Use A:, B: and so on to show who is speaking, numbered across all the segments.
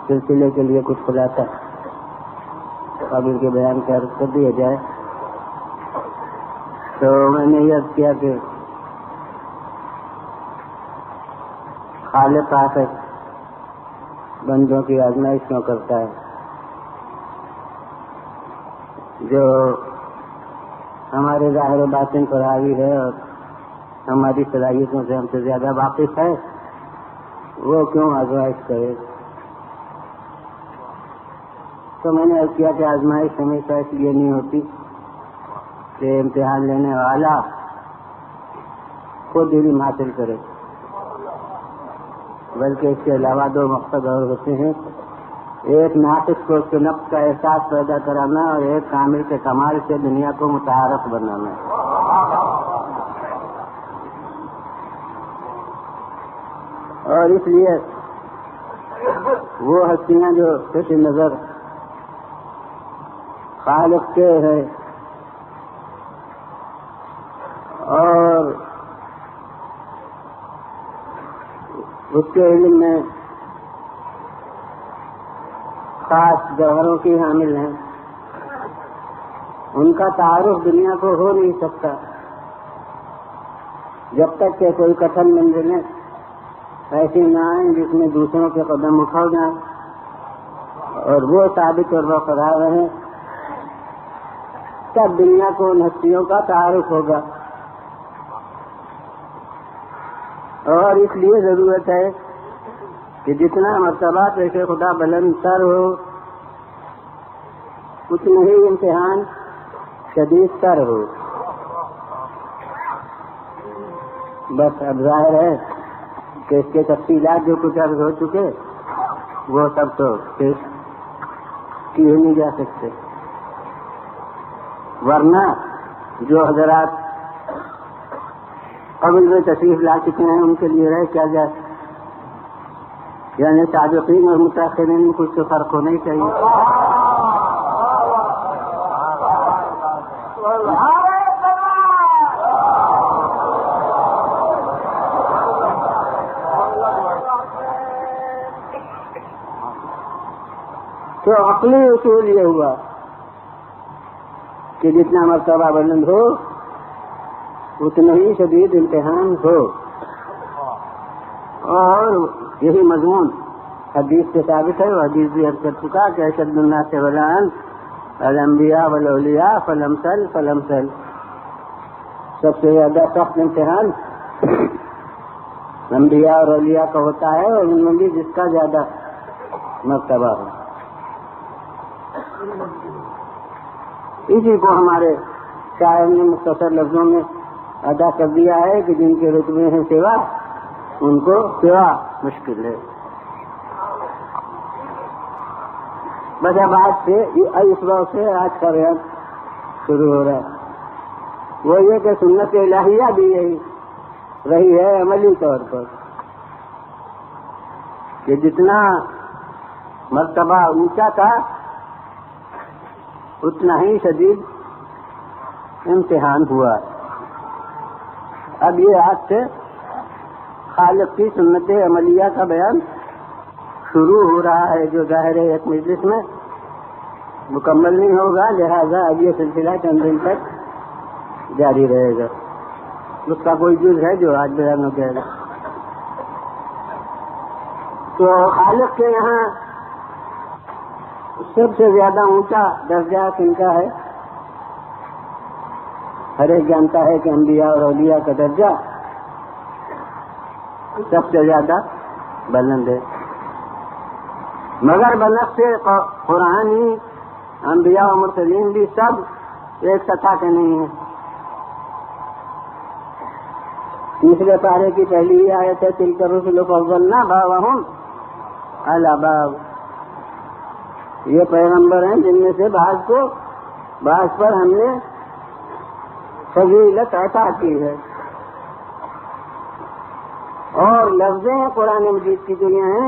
A: سلسلے کے لیے کچھ خلاصہ قابل کے بیان کر دیا جائے. تو میں نے یہ کیا کہ خالق آخر بندوں کی آزمائش کیوں کرتا ہے؟ جو ہمارے ظاہر و باطن پر حاوی ہے اور ہماری صلاحیتوں سے ہم سے زیادہ واقف ہے، وہ کیوں آزمائش کرے؟ تو میں نے کیا کہ آزمائش ہمیشہ اس لیے نہیں ہوتی کہ امتحان لینے والا خود علم حاصل کرے، بلکہ اس کے علاوہ دو مقصد اور ہوتے ہیں. ایک ناقص کو اس کے نفس کا احساس پیدا کرانا اور ایک کامل کے کمال سے دنیا کو متعارف بنانا. اور اس لیے وہ ہستیاں جو پیش نظر خالق کے ہے اور اس کے علم میں خاص جوہروں کی حامل ہیں، ان کا تعارف دنیا کو ہو نہیں سکتا جب تک کہ کوئی کٹھن منزلیں ایسی نہ آئیں جس میں دوسروں کے قدم اٹھا جائیں اور وہ ثابت اور برقرار رہیں، تب دنیا کو ان ہستیوں کا تعارف ہوگا. اور اس لیے ضرورت ہے کہ جتنا مرتبہ پیش خدا بلند تر ہو اتنا ہی امتحان شدید تر ہو. بس اب ظاہر ہے کہ اس کے تفصیلات جو کچھ عرض ہو چکے وہ سب تو پیش کی ہی نہیں جا سکتے، ورنہ جو حضرات قبل میں تشریف لا چکے ہیں ان کے لیے رہ کیا جائے. یعنی سابقین اور متاخرین میں کچھ تو فرق ہونا ہی چاہیے. تو عقلی اصول یہ ہوا کہ جتنا مرتبہ بلند ہو اتنا ہی شدید امتحان ہو. اور یہی مضمون حدیث سے ثابت ہے، وہ حدیث بھی عرض کر چکا کہ اشد الناس بلاء الانبیاء والاولیاء فلمسل فلمسل، سب سے زیادہ سخت امتحان انبیاء اور اولیاء کا ہوتا ہے اور ان میں بھی جس کا زیادہ مرتبہ ہو. اسی کو ہمارے شاعر نے مختصر لفظوں میں ادا کر دیا ہے کہ جن کے رتبے ہیں سوا ان کو سوا مشکل ہے. بس اب آج سے اس وقت سے آج کا بیان شروع ہو رہا ہے، وہ یہ کہ سنت الہیہ بھی یہی رہی ہے عملی طور پر کہ جتنا مرتبہ اونچا تھا اتنا ہی شدید امتحان ہوا. اب یہ آج سے خالق کی سنت عملیہ کا بیان شروع ہو رہا ہے، جو ظاہر ہے ایک مجلس میں مکمل نہیں ہوگا، لہذا اب یہ سلسلہ چند دن تک جاری رہے گا. اس کا کوئی جز ہے جو آج بیان ہو جائے گا. تو خالق کے یہاں سب سے زیادہ اونچا درجہ کن کا ہے؟ ہر ایک جانتا ہے کہ انبیاء اور اولیاء کا درجہ سب سے زیادہ بلند ہے، مگر بنفس قرآنی انبیاء و مرسلین بھی سب ایک سطح کے نہیں ہیں. تیسرے پارے کی پہلی آیت ہے تلک الرسل فضلنا بعضهم علی بعض، یہ پیغمبر ہیں جن میں سے بعض پر ہم نے فضیلت عطا کی ہے. اور لفظیں قرآن مجید کی جو ہیں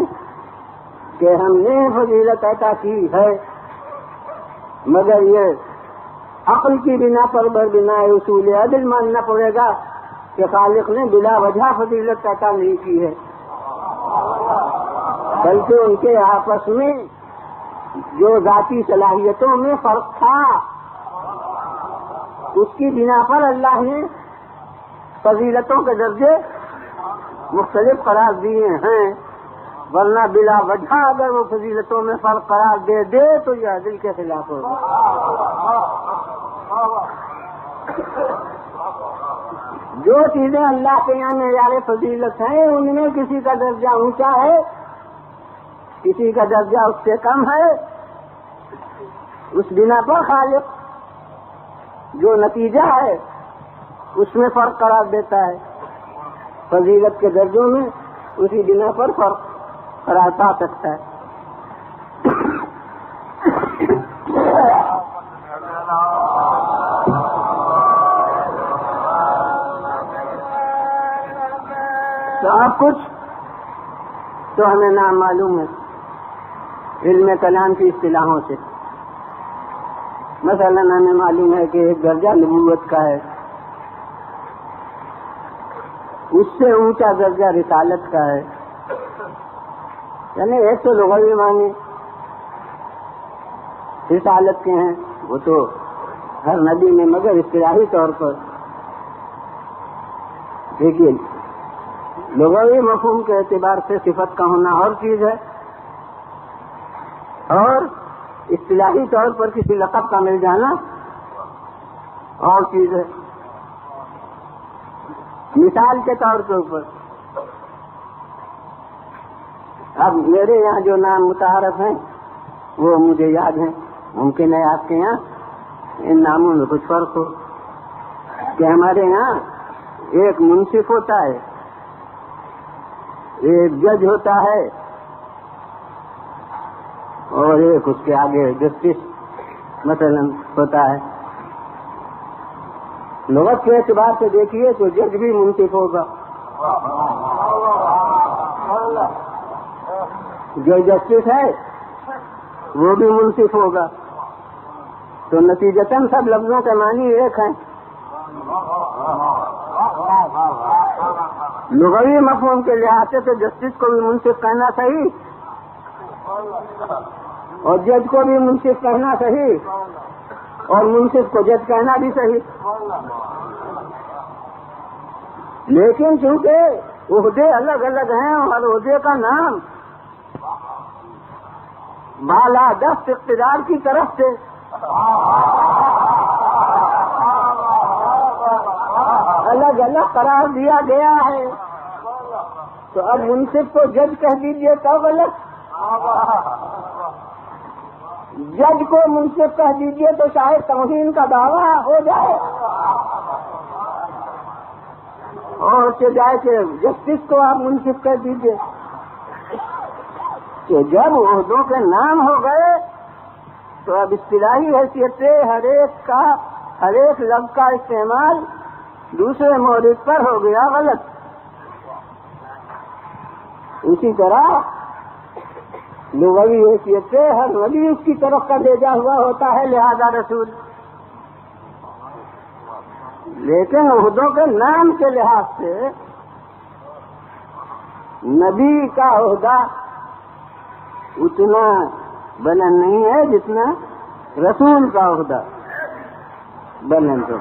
A: کہ ہم نے فضیلت عطا کی ہے، مگر یہ عقل کی بنا پر بنا اصول عدل ماننا پڑے گا کہ خالق نے بلا وجہ فضیلت عطا نہیں کی ہے. بلکہ ان کے آپس میں جو ذاتی صلاحیتوں میں فرق تھا اس کی بنا پر اللہ نے فضیلتوں کے درجے مختلف قرار دیے ہیں، ورنہ بلا وجہ اگر وہ فضیلتوں میں فرق قرار دے تو یہ عدل کے خلاف ہوگا۔ جو چیزیں اللہ کے یہاں معیار فضیلت ہیں ان میں کسی کا درجہ اونچا ہے، کسی کا درجہ اس سے کم ہے، اس بنا پر خالق جو نتیجہ ہے اس میں فرق قرار دیتا ہے، فضیلت کے درجوں میں اسی بنا پر فرق قرار پا سکتا ہے۔ تو اب کچھ تو ہمیں نام معلوم ہے علم کلام کی اصطلاحوں سے۔ مثلا ہمیں معلوم ہے کہ ایک درجہ نبوت کا ہے، اس سے اونچا درجہ رسالت کا ہے، یعنی ایک تو لغوی معنی رسالت کے ہیں، وہ تو ہر نبی میں، مگر اصطلاحی طور پر دیکھیے لغوی مفہوم کے اعتبار سے صفت کا ہونا اور چیز ہے، اور اصطلاحی طور پر کسی لقب کا مل جانا اور چیز ہے۔ مثال کے طور کے اوپر اب میرے یہاں جو نام متعارف ہیں وہ مجھے یاد ہیں، ممکن ہے آپ کے یہاں ان ناموں میں کچھ فرق ہو، کہ ہمارے یہاں ایک منصف ہوتا ہے، ایک جج ہوتا ہے، اور ایک اس کے آگے جسٹس مثلا ہوتا ہے۔ لغت کے اعتبار سے دیکھیے تو جج بھی منصف ہوگا، جو جسٹس ہے وہ بھی منصف ہوگا، تو نتیجتاً سب لفظوں کے معنی ایک ہیں۔ لغوی مفہوم کے لحاظ سے تو جسٹس کو بھی منصف کہنا صحیح اور جج کو بھی منصف کہنا صحیح اور منصف کو جج کہنا بھی صحیح، لیکن چونکہ عہدے الگ الگ ہیں اور عہدے کا نام بالادست اقتدار کی طرف سے الگ الگ قرار دیا گیا ہے، تو اب منصف کو جج کہہ دیجیے تو غلط، جج کو منصف کہہ دیجیے تو شاید توہین کا دعویٰ ہو جائے، اور کہ جائے کہ جسٹس کو آپ منصف کہہ دیجیے۔ کہ جب عہدوں کے نام ہو گئے تو اب اصطلاحی حیثیت سے ہر ایک لفظ کا استعمال دوسرے مورد پر ہو گیا غلط۔ اسی طرح لغوی حیثیت سے ہر نبی اس کی طرف کا بھیجا ہوا ہوتا ہے، لہذا رسول، لیکن عہدوں کے نام کے لحاظ سے نبی کا عہدہ اتنا بلند نہیں ہے جتنا رسول کا عہدہ بلند ہے۔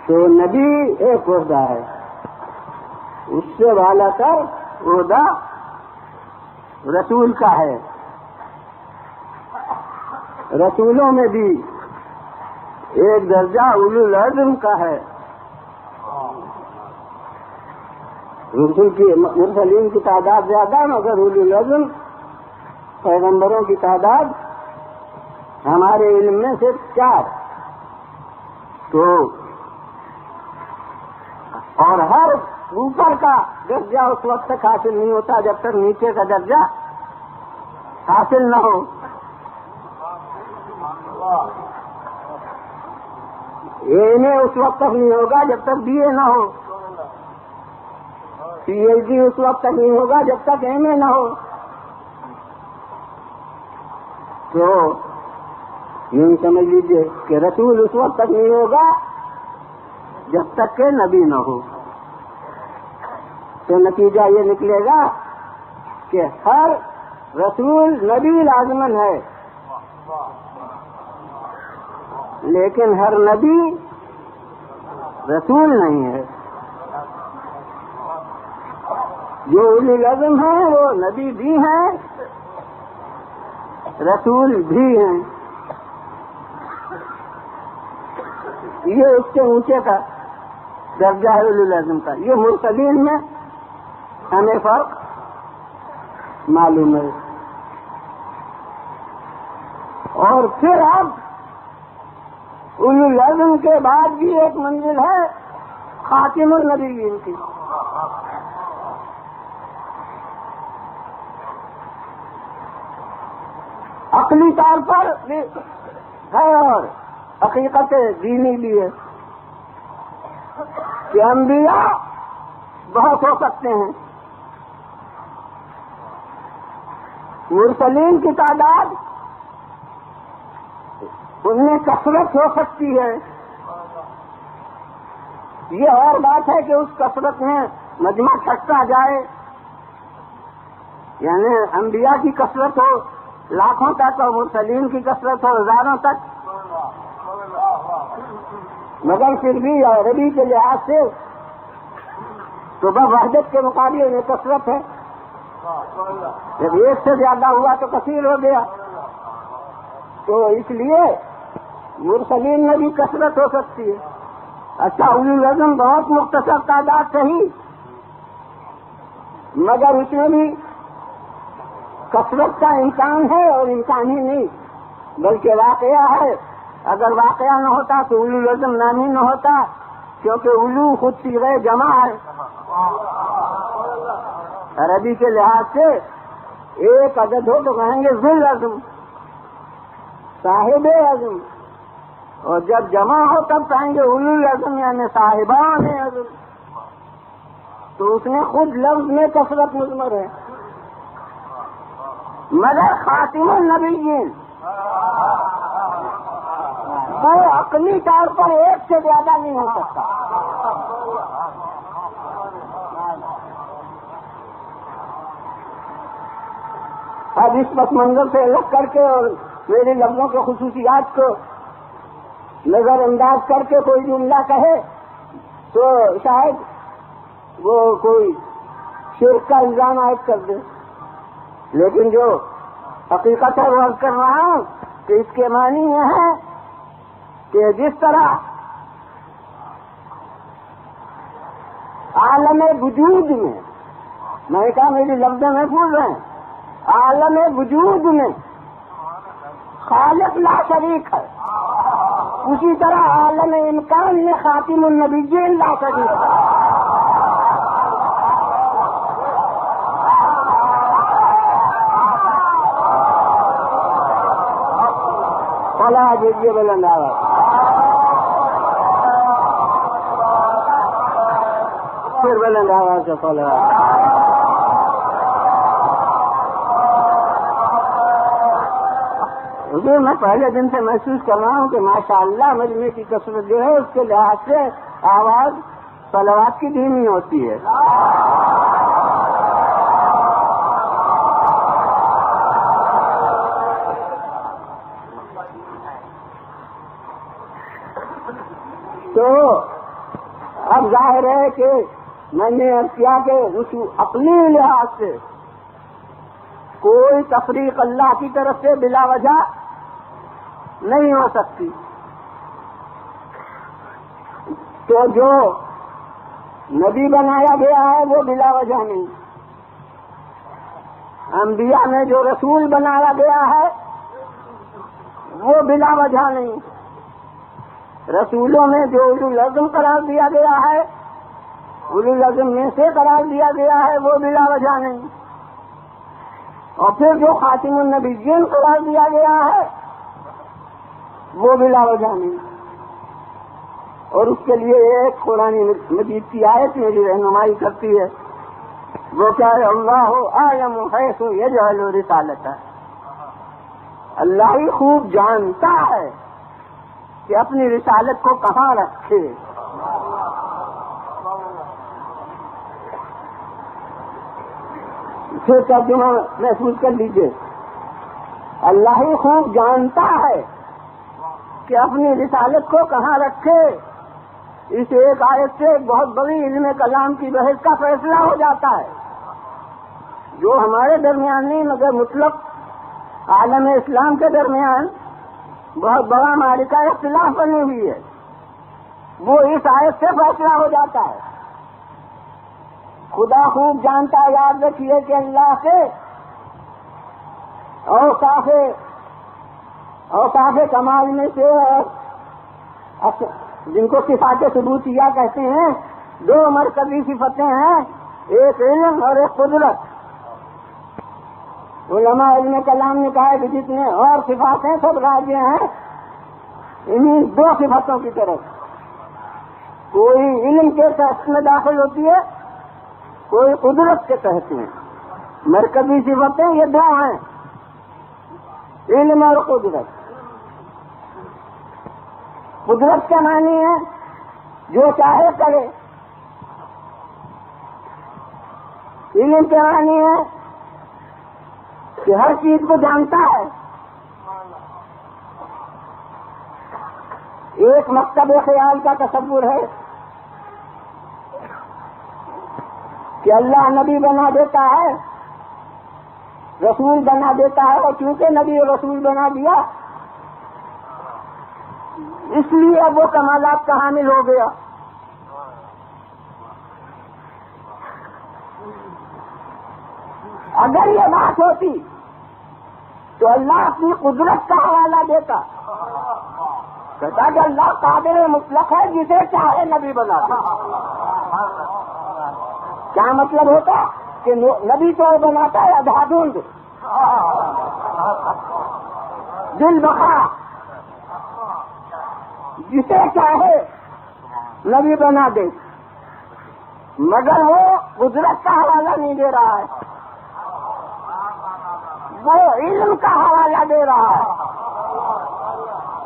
A: تو نبی ایک عہدہ ہے، اس سے والا کر عہدہ رسول کا ہے۔ رسولوں میں بھی ایک درجہ اولو العزم کا ہے، رسول کی مرسلین کی تعداد زیادہ مگر اولو العزم پیغمبروں کی تعداد ہمارے علم میں صرف 4، تو اور ہر اوپر کا درجہ اس وقت تک حاصل نہیں ہوتا جب تک نیچے کا درجہ حاصل نہ ہو۔ ایم اے اس وقت تک نہیں ہوگا جب تک بی اے نہ ہو، پی ایچ ڈی اس وقت تک نہیں ہوگا جب تک ایم اے نہ ہو۔ تو یوں سمجھ لیجیے کہ رسول اس وقت تک نہیں ہوگا جب تک کہ نبی نہ ہو۔ تو نتیجہ یہ نکلے گا کہ ہر رسول نبی لازمن ہے، لیکن ہر نبی رسول نہیں ہے۔ جو اولی العزم ہیں وہ نبی بھی ہیں، رسول بھی ہیں۔ یہ اس کے اونچے کا درجہ ہے اولی العزم کا۔ یہ مرسلین میں ہمیں فرق معلوم ہے۔ اور پھر اب اولی العزم کے بعد بھی ایک منزل ہے خاتم النبیین کی۔ عقلی طور پر بھی ہے اور حقیقت دینی بھی ہے کہ انبیاء بہت ہو سکتے ہیں، مرسلین کی تعداد ان میں کثرت ہو سکتی ہے۔ یہ اور بات ہے کہ اس کثرت میں مجمع چھٹتا جائے، یعنی انبیاء کی کثرت ہو لاکھوں تک اور مرسلین کی کثرت ہو ہزاروں تک، مگر پھر بھی عربی کے لحاظ سے تو وحدت کے مقابلے میں کثرت ہے۔ جب ایک سے زیادہ ہوا تو کثیر ہو گیا، تو اس لیے مرسلین میں بھی کثرت ہو سکتی ہے۔ اچھا، اولی العزم بہت مختصر تعداد صحیح، مگر اس میں بھی کثرت کا امکان ہے اور امکان ہی نہیں بلکہ واقعہ ہے۔ اگر واقعہ نہ ہوتا تو اولی العزم نام ہی نہ ہوتا، کیونکہ اولو خود صیغہ جمع ہے۔ عربی کے لحاظ سے ایک عدد ہو تو کہیں گے ذو العزم، صاحب عزم، اور جب جمع ہو تب کہیں گے اولو العزم یعنی صاحبان عزم۔ تو اس میں خود لفظ میں کثرت مضمر ہے، مگر خاتم النبیین وہ عقلی طور پر ایک سے زیادہ نہیں ہو سکتا۔ اب اس پس منظر سے الگ کر کے اور میرے لفظوں کے خصوصیات کو نظر انداز کر کے کوئی جملہ کہے تو شاید وہ کوئی شرک کا الزام عائد کر دے، لیکن جو حقیقت ہے وہ عرض کر رہا ہوں کہ اس کے معنی یہ ہے کہ جس طرح عالم وجود میں کہا میری لفظیں میں بھول رہے ہیں، عالم وجود میں خالق لا شریک ہے، اسی طرح عالم امکان میں خاتم النبیین لا شریک ہے۔ فلا دیجیے بلند آواز، پھر بلند آواز سے فلا۔ حضور میں پہلے دن سے محسوس کر رہا ہوں کہ ماشاءاللہ مجمع کی کثرت جو ہے اس کے لحاظ سے آواز صلوات کی دھیمی ہوتی ہے۔ تو اب ظاہر ہے کہ میں نے عرض کیا کہ اس اپنی لحاظ سے کوئی تفریق اللہ کی طرف سے بلا وجہ نہیں ہو سکتی۔ تو جو نبی بنایا گیا ہے وہ بلا وجہ نہیں، انبیاء میں جو رسول بنایا گیا ہے وہ بلا وجہ نہیں، رسولوں میں جو اولو العزم قرار دیا گیا ہے، اولو العزم میں سے قرار دیا گیا ہے وہ بلا وجہ نہیں، اور پھر جو خاتم النبیین قرار دیا گیا ہے وہ بلا وجہ نہیں۔ اور اس کے لیے ایک قرآن مجید کی آیت میری رہنمائی کرتی ہے، وہ کیا ہے؟ اللہ اعلم حیث یجعل رسالتہ، اللہ ہی خوب جانتا ہے کہ اپنی رسالت کو کہاں رکھے۔ پھر ترجمہ محسوس کر لیجیے. اللہ ہی خوب جانتا ہے کہ اپنی رسالت کو کہاں رکھے. اس ایک آیت سے بہت بڑی علم کلام کی بحث کا فیصلہ ہو جاتا ہے، جو ہمارے درمیان نہیں مگر مطلق عالم اسلام کے درمیان بہت بڑا معرکہ اختلاف بنی ہوئی ہے. وہ اس آیت سے فیصلہ ہو جاتا ہے. خدا خوب جانتا ہے، یاد رکھیے کہ اللہ کے اوصاف کمال میں سے جن کو صفات ثبوتیہ کہتے ہیں، دو مرکزی صفتیں ہیں، ایک علم اور ایک قدرت. علماء علم کلام نے کہا کہ جتنے اور صفات ہیں سب راجع ہیں انہیں دو صفتوں کی طرف. کوئی علم کے تحت میں داخل ہوتی ہے، کوئی قدرت کے تحت میں. مرکزی صفتیں یہ دو ہیں، علم اور قدرت. قدرت کا معنی ہے جو چاہے کرے. علم کا معنی ہے کہ ہر چیز کو جانتا ہے. ایک مکتب خیال کا تصور ہے کہ اللہ نبی بنا دیتا ہے، رسول بنا دیتا ہے، اور چونکہ نبی اور رسول بنا دیا اس لیے اب وہ کمالات کا حامل ہو گیا. اگر یہ بات ہوتی تو اللہ اپنی قدرت کا حوالہ دیتا، کہتا کہ اللہ قادر مطلق ہے، جسے چاہے نبی بنا دے. کیا مطلب ہوتا کہ نبی تو بناتا ہے ادھادھند دل بخا، جسے چاہے نبی بنا دے، مگر وہ قدرت کا حوالہ نہیں دے رہا ہے، وہ علم کا حوالہ دے رہا ہے.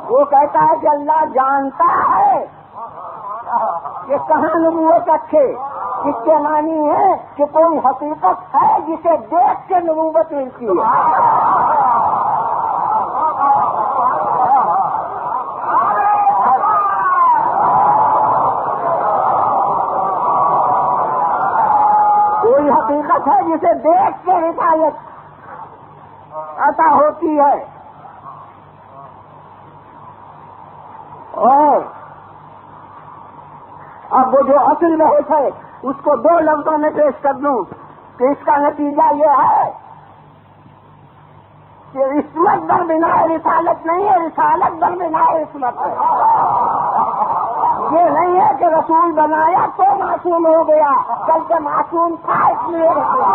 A: وہ کہتا ہے کہ اللہ جانتا ہے کہ کہاں نبوت رکھے. اس کے معنی ہے کہ کوئی حقیقت ہے جسے دیکھ کے نبوت ملتی ہے. کوئی حقیقت ہے جسے دیکھ کے ہدایت عطا ہوتی ہے. اور اب وہ جو اصل بحث ہے اس کو دو لفظوں میں پیش کر دوں کہ اس کا نتیجہ یہ ہے کہ عصمت بر بنا رسالت نہیں ہے، رسالت بر بنا عصمت ہے. یہ نہیں ہے کہ رسول بنایا تو معصوم ہو گیا، بلکہ معصوم تھا اس لیے رسول.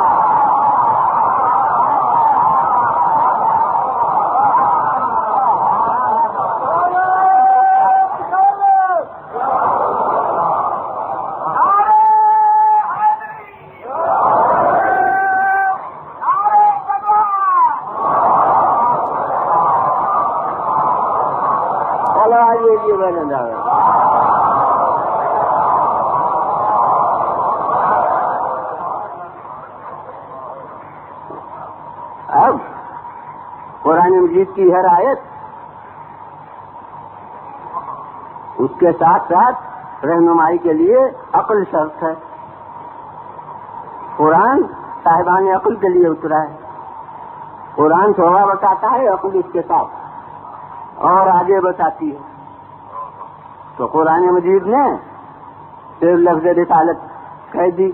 A: اب قرآن مجید کی ہر آیت اس کے ساتھ ساتھ رہنمائی کے لیے عقل شرط ہے. قرآن صاحبان عقل کے لیے اترا ہے. قرآن تھوڑا بتاتا ہے، عقل اس کے ساتھ اور آگے بتاتی ہے. تو قرآن مجید نے پھر لفظ رسالت کہہ دی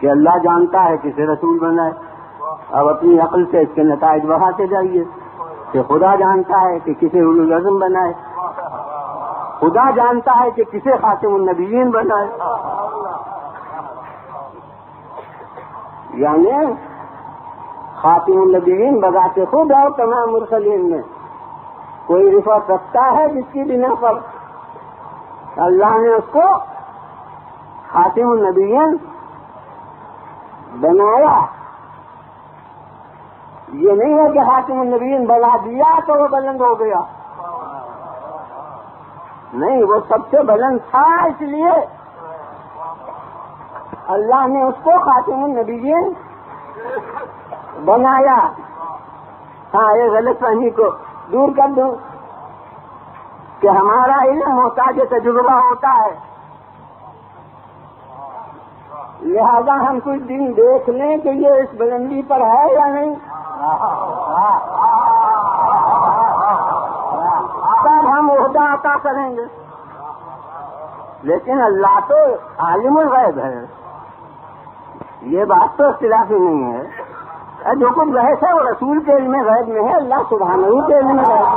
A: کہ اللہ جانتا ہے کسے رسول بنائے. اب اپنی عقل سے اس کے نتائج بڑھاتے جائیے کہ خدا جانتا ہے کہ کسے اولو العزم بنائے، خدا جانتا ہے کہ کسے خاتم النبیین بنائے. یعنی خاتم النبیین بذات خود اور تمام مرسلین میں کوئی رفعت رکھتا ہے جس کی بنا پر اللہ نے اس کو خاتم النبیین بنایا. یہ نہیں ہے کہ خاتم النبیین بنا دیا تو وہ بلند ہو گیا، نہیں، وہ سب سے بلند تھا، اس لیے اللہ نے اس کو خاتم النبیین بنایا. ہاں یہ غلط فہمی کو دور کر دوں کہ ہمارا علم محتاج تجربہ ہوتا ہے، لہذا ہم کچھ دن دیکھ لیں کہ یہ اس بلندی پر ہے یا نہیں، تب ہم عہدہ عطا کریں گے. لیکن اللہ تو عالم الغیب ہے، یہ بات تو اختلافی نہیں ہے. جو کچھ بحث ہے وہ رسول کے علم غیب میں ہے، اللہ سبحانہ کے علم غیب میں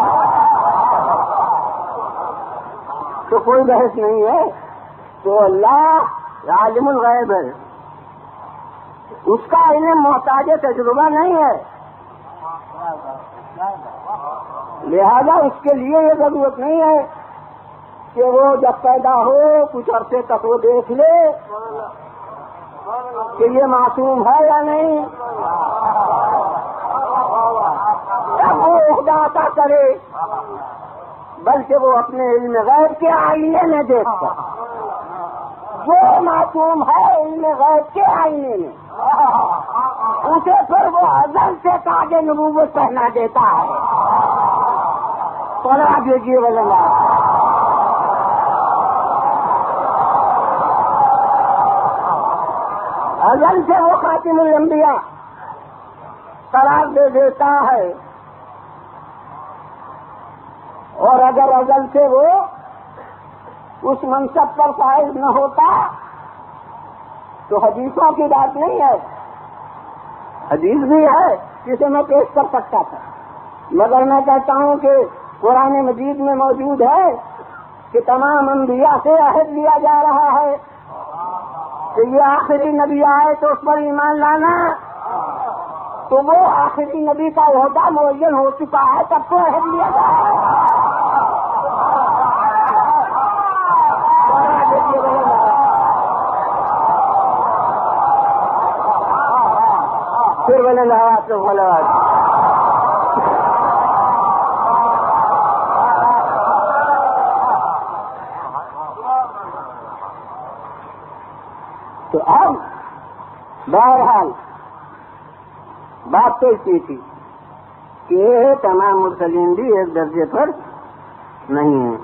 A: تو کوئی بحث نہیں ہے. تو اللہ عالم الغیب ہے، اس کا علم محتاج تجربہ نہیں ہے، لہذا اس کے لیے یہ ضرورت نہیں ہے کہ وہ جب پیدا ہو کچھ عرصے تک وہ دیکھ لے کہ یہ معصوم ہے یا نہیں، تب وہ عہدہ عطا کرے، بلکہ وہ اپنے علم غیب کے آئینے میں دیکھتا. جو معصوم ہے علم غیب کے آئینے میں، اسے پھر وہ ازل سے تاج نبوت پہنا دیتا ہے. پڑھا دیجیے وزن ازل سے وہ خاتم الانبیاء قرار دے دیتا ہے، اور اگر ازل سے وہ اس منصب پر فائز نہ ہوتا تو حدیثوں کی بات نہیں ہے، حدیث بھی ہے جسے میں پیش کر سکتا تھا، مگر میں کہتا ہوں کہ قرآن مجید میں موجود ہے کہ تمام انبیاء سے عہد لیا جا رہا ہے کہ یہ آخری نبی آئے تو اس پر ایمان لانا. تو وہ آخری نبی کا عہدہ معین ہو چکا ہے، تب تو عہد لیا جا رہا ہے. پھر بولے لہٰذا تو بولے تو اب بہرحال بات تو اسی تھی کہ تمام مرسلین بھی ایک درجے پر نہیں ہیں.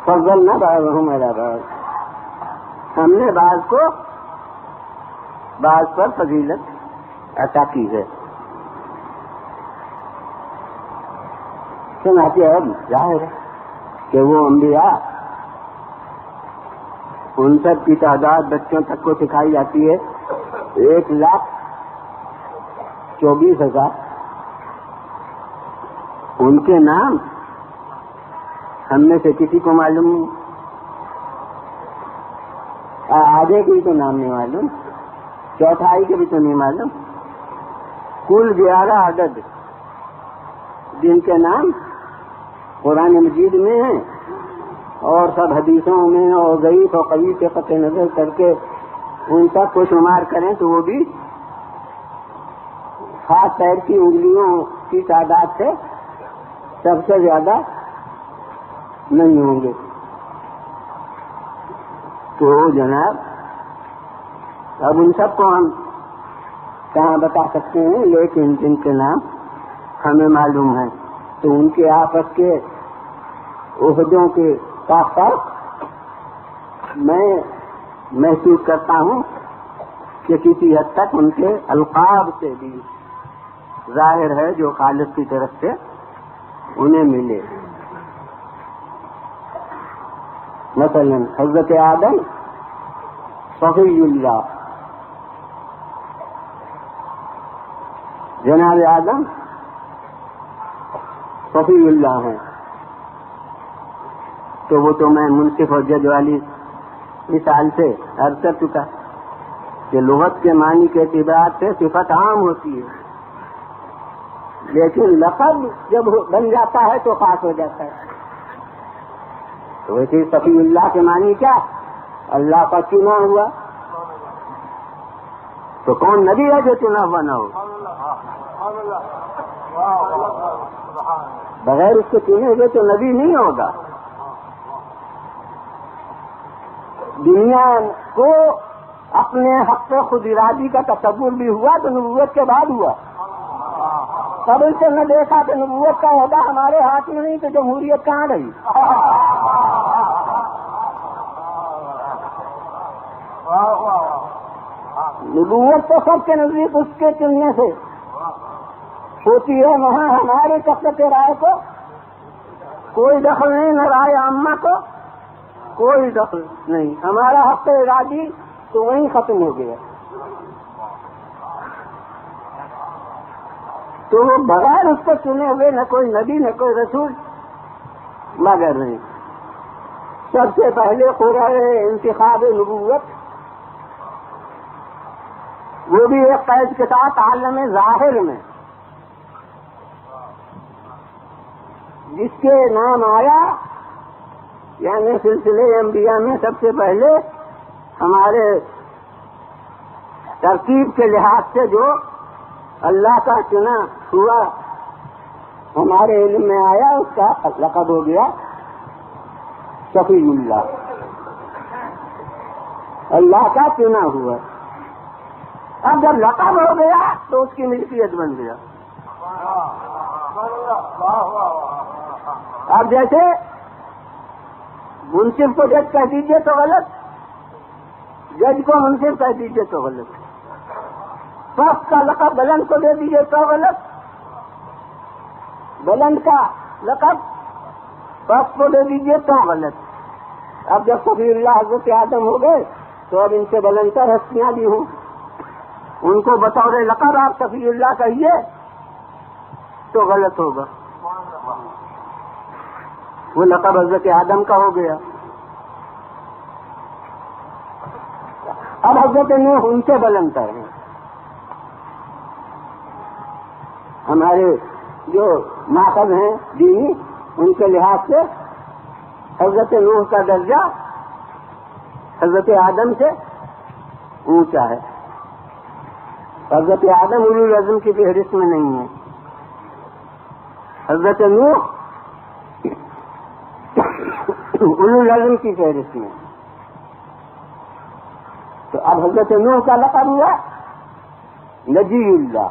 A: فضل نہ بھائی میرا بھائی، ہم نے بعض کو بعض پر فضیلت عطا کی ہے. سناتے اب ظاہر ہے کہ وہ انبیاء ان سب کی تعداد بچوں تک کو سکھائی جاتی ہے 1,24,000. ان کے نام ہم میں سے کسی کو معلوم نہیں، آدھے کی تو نام نہیں معلوم، چوتھائی کے بھی تو نہیں معلوم. کل 11 عدد جن کے نام قرآن مجید میں ہیں اور سب حدیثوں میں اور ضعیف و قوی سے قطع نظر کر کے ان تک کو شمار کریں تو وہ بھی ہاتھ پیر کی انگلیوں کی تعداد سے سب سے زیادہ نہیں ہوں گے. تو جناب اب ان سب کو ہم کہاں بتا سکتے ہیں، لیکن جن کے نام ہمیں معلوم ہے تو ان کے آپس کے عہدوں کے کا فرق میں محسوس کرتا ہوں کہ کسی حد تک ان کے القاب سے بھی ظاہر ہے جو خالق کی طرف سے انہیں ملے. مثلا حضرت آدم صفی اللہ، جناب آدم صفی اللہ ہیں. تو وہ تو میں منصف اور جج والی مثال سے عرض کر چکا کہ لغت کے معنی کے اعتبار سے صفت عام ہوتی ہے، لیکن لقب جب بن جاتا ہے تو خاص ہو جاتا ہے. تو ویسے صفی اللہ کے معنی کیا؟ اللہ کا چنا ہوا. تو کون نبی ہے جو چنا ہوا نہ ہو؟ بغیر اس کے چنے ہوئے تو نبی نہیں ہوگا. دنیا کو اپنے حق خود ارادی کا تصور بھی ہوا تو نبوت کے بعد ہوا. قبل سے نہ دیکھا کہ نبوت کا عہدہ ہمارے ہاتھ میں نہیں تو جمہوریت کہاں رہی. نبوت تو سب کے نزدیک اس کے چننے سے ہوتی ہے. وہاں ہمارے کثرت رائے کو کوئی دخل نہیں، نہ رائے عامہ کو کوئی دخل نہیں. ہمارا حق ارادی تو وہیں ختم ہو گیا. تو وہ بغیر اس کو چنے ہوئے نہ کوئی نبی نہ کوئی رسول مگر نہیں. سب سے پہلے قرآن انتخاب نبوت، وہ بھی ایک قید کے ساتھ عالم ظاہر میں، جس کے نام آیا یعنی سلسلے انبیاء میں سب سے پہلے ہمارے ترتیب کے لحاظ سے جو اللہ کا چنا ہوا ہمارے علم میں آیا، اس کا لقب ہو گیا شفیع اللہ، اللہ کا چنا ہوا. اب جب لقب ہو گیا تو اس کی ملکیت بن گیا. اب جیسے منصف کو جج کہہ دیجیے تو غلط، جج کو منصف کہہ دیجیے تو غلط، فخ کا لقب بلند کو دے دیجیے تو غلط، بلند کا لقب فخ کو دے دیجیے تو غلط. اب جب شفیع اللہ حضرت آدم ہو گئے تو اب ان سے بلندتر ہستیاں بھی ہوں، ان کو بطور لقب آپ شفیع اللہ کہیے تو غلط ہوگا. وہ لقب حضرت آدم کا ہو گیا. اب حضرت نوح ان سے بلندتر ہیں. ہمارے جو ماخذ ہیں دینی ان کے لحاظ سے حضرت نوح کا درجہ حضرت آدم سے اونچا ہے. حضرت آدم اولو العزم کی فہرست میں نہیں ہے، حضرت نوح اولو العزم کی فہرست میں. تو اب حضرت نوح کا لقب ہوا نجی اللہ.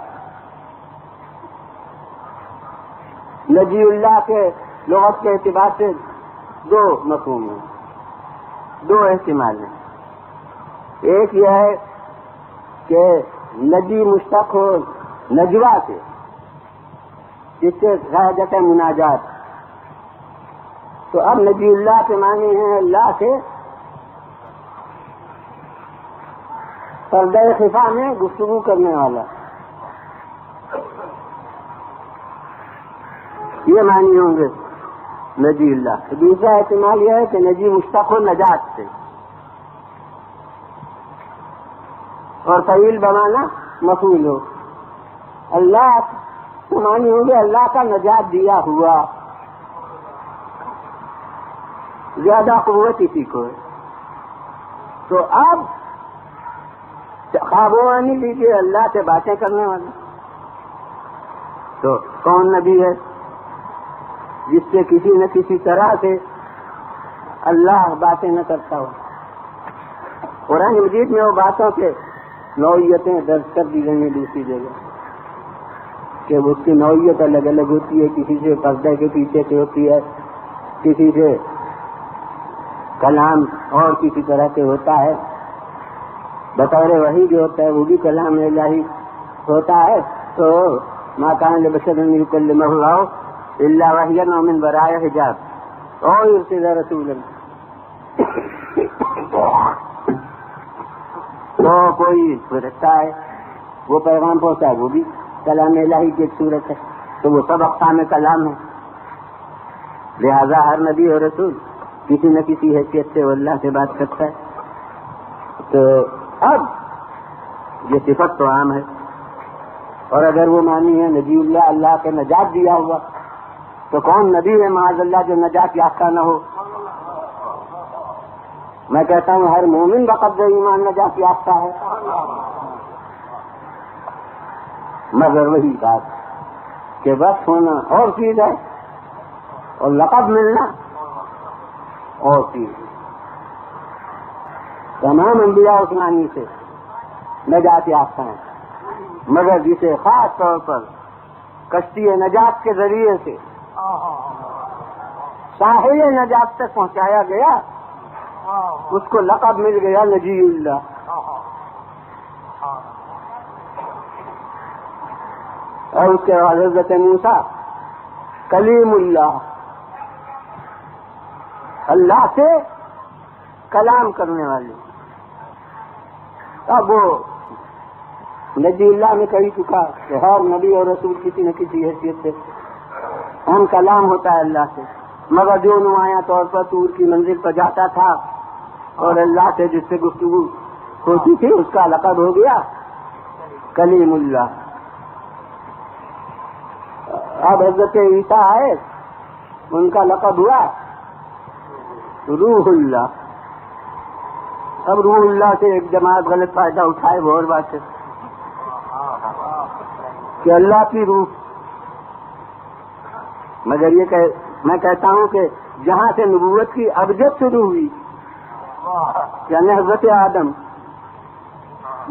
A: نجی اللہ کے لغت کے اعتبار سے دو مفہوم ہیں، دو احتمال ہیں. ایک یہ ہے کہ نجی مشتق ہو نجوا سے، جس سے کہا جاتا ہے مناجات. تو اب نجی اللہ کے معنی ہیں اللہ سے پردہ خفا میں گفتگو کرنے والا، یہ معنی ہوں گے نجی اللہ. دوسرا احتمال یہ ہے کہ نجی مشتق ہو نجات سے، اور فعیل بمانا مفعول ہو. اللہ تو معنی ہوں گے اللہ کا نجات دیا ہوا، زیادہ قوت اسی کو ہے. تو اب خوابوانی لیجیے اللہ سے باتیں کرنے والا. تو کون نبی ہے جس سے کسی نہ کسی طرح سے اللہ باتیں نہ کرتا ہو؟ قرآن مجید میں وہ باتوں کے نوعیتیں درج کر دی گئی ہیں دوسری جگہ کہ اس کی نوعیت الگ الگ ہوتی ہے. کسی سے پردے کے پیچھے سے ہوتی ہے، کسی سے کلام اور کسی طرح سے ہوتا ہے، بطور وحی جو ہوتا ہے وہ بھی کلام الہی ہوتا ہے. تو ما کان لبشر ان یکلمہ اللہ الا وحیا او من وراء حجاب او یرسل رسولا. تو کوئی فرشتہ ہے وہ پیغام پہنچا ہے، وہ بھی کلام الہی کی ایک صورت ہے. تو وہ سب اقسام کلام ہے. لہذا ہر نبی اور رسول کسی نہ کسی حیثیت سے وہ اللہ سے بات کرتا ہے. تو اب یہ صفت تو عام ہے، اور اگر وہ مانی ہے نبی اللہ اللہ کے نجات دیا ہوا تو کون نبی ہے معاذ اللہ جو نجات یافتہ نہ ہو؟ میں کہتا ہوں ہر مومن بقدر ایمان نجات یافتہ ہے، مگر وہی بات کہ بس ہونا اور چیز ہے اور لقب ملنا اور چیز. تمام انبیاء عثمانی سے نجات یافتہ ہیں، مگر جسے خاص طور پر کشتی نجات کے ذریعے سے ساحل نجات تک پہنچایا گیا، اس کو لقب مل گیا نجی اللہ۔ اور اس کے بعد حضرت موسیٰ کلیم اللہ، اللہ سے کلام کرنے والے۔ اب وہ نجی اللہ میں کہی چکا کہ ہر نبی اور رسول کسی نہ کسی حیثیت سے ہم کلام ہوتا ہے اللہ سے، مگر جو نمایاں طور پر طور کی منزل پر جاتا تھا اور اللہ سے جس سے گفتگو ہوتی تھی اس کا لقب ہو گیا کلیم اللہ۔ اب حضرت عیسیٰ آئے، ان کا لقب ہوا روح اللہ۔ اب روح اللہ سے ایک جماعت غلط فائدہ اٹھائے، وہ اور بات ہے کہ اللہ کی روح، مگر میں کہتا ہوں کہ جہاں سے نبوت کی ابجد شروع ہوئی یعنی حضرت آدم،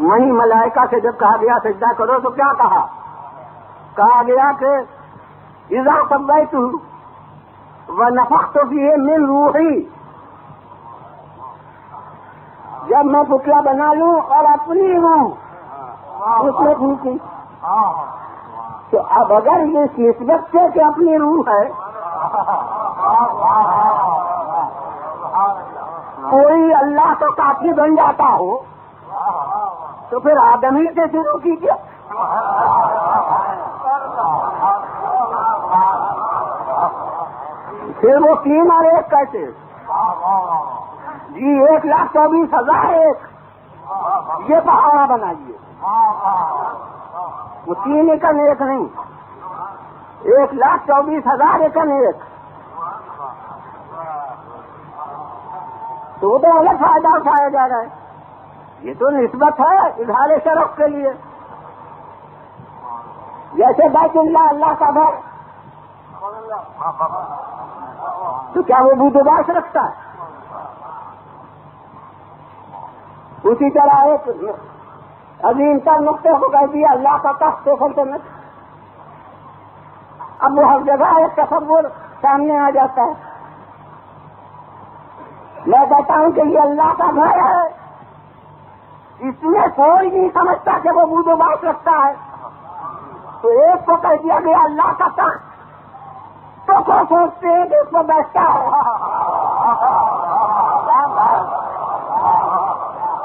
A: وہیں ملائکہ سے جب کہا گیا سجدہ کرو تو کیا کہا گیا کہ اذا سویتہ ونفخت فیہ من روحی، جب میں پتلا بنا لوں اور اپنی روح اس میں پھونکوں، تو اب اگر اس نسبت سے کہ اپنی روح ہے کوئی اللہ تو کافی بن جاتا ہو تو پھر آدمی سے شروع کیجیے۔ پھر وہ 3 اور 1 کیسے؟ جی 1,24,000 ایک یہ پہاڑا بنائیے، وہ 3 ایکن 1 نہیں، 1,24,000 ایکن 1، تو وہ تو الگ فائدہ اٹھایا جا رہا ہے۔ یہ تو نسبت ہے اظہار شرف کے لیے، جیسے بیت اللہ اللہ کا گھر، تو کیا وہ بود و باش رکھتا ہے؟ اسی طرح ایک عظیم تر نقطے کو کہہ دیا اللہ کا تخت سلطنت، اب وہ ہر جگہ ایک تصور سامنے آ جاتا ہے۔ میں کہتا ہوں کہ یہ اللہ کا گھر ہے، اس میں کوئی نہیں سمجھتا کہ وہ بود و باش رکھتا ہے، تو ایک کو کہہ دیا گیا اللہ کا تخت، تو کو سوچتے ہیں کہ اس کو بیٹھتا ہے،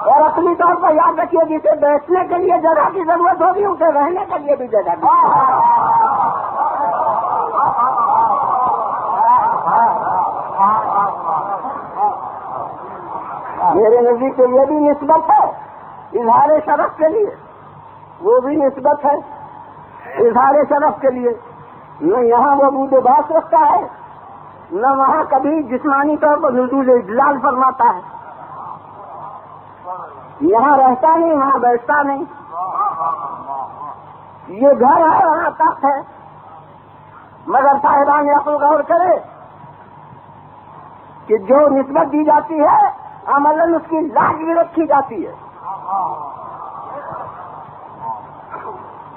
A: اور اپنی طور پر یاد رکھیے جسے بیٹھنے کے لیے جگہ کی ضرورت ہوگی اسے رہنے کے لیے بھی جگہ کی۔ میرے نزدیک تو یہ بھی نسبت ہے اظہار شرف کے لیے، وہ بھی نسبت ہے اظہار شرف کے لیے۔ نہ یہاں وہ بود و باش رکھتا ہے، نہ وہاں کبھی جسمانی طور پر نزول اجلال فرماتا ہے، یہاں رہتا نہیں وہاں بیٹھتا نہیں، یہ گھر ہے وہاں تخت ہے، مگر صاحبان عقل غور کرے کہ جو نسبت دی جاتی ہے عملاً اس کی لاج بھی رکھی جاتی ہے،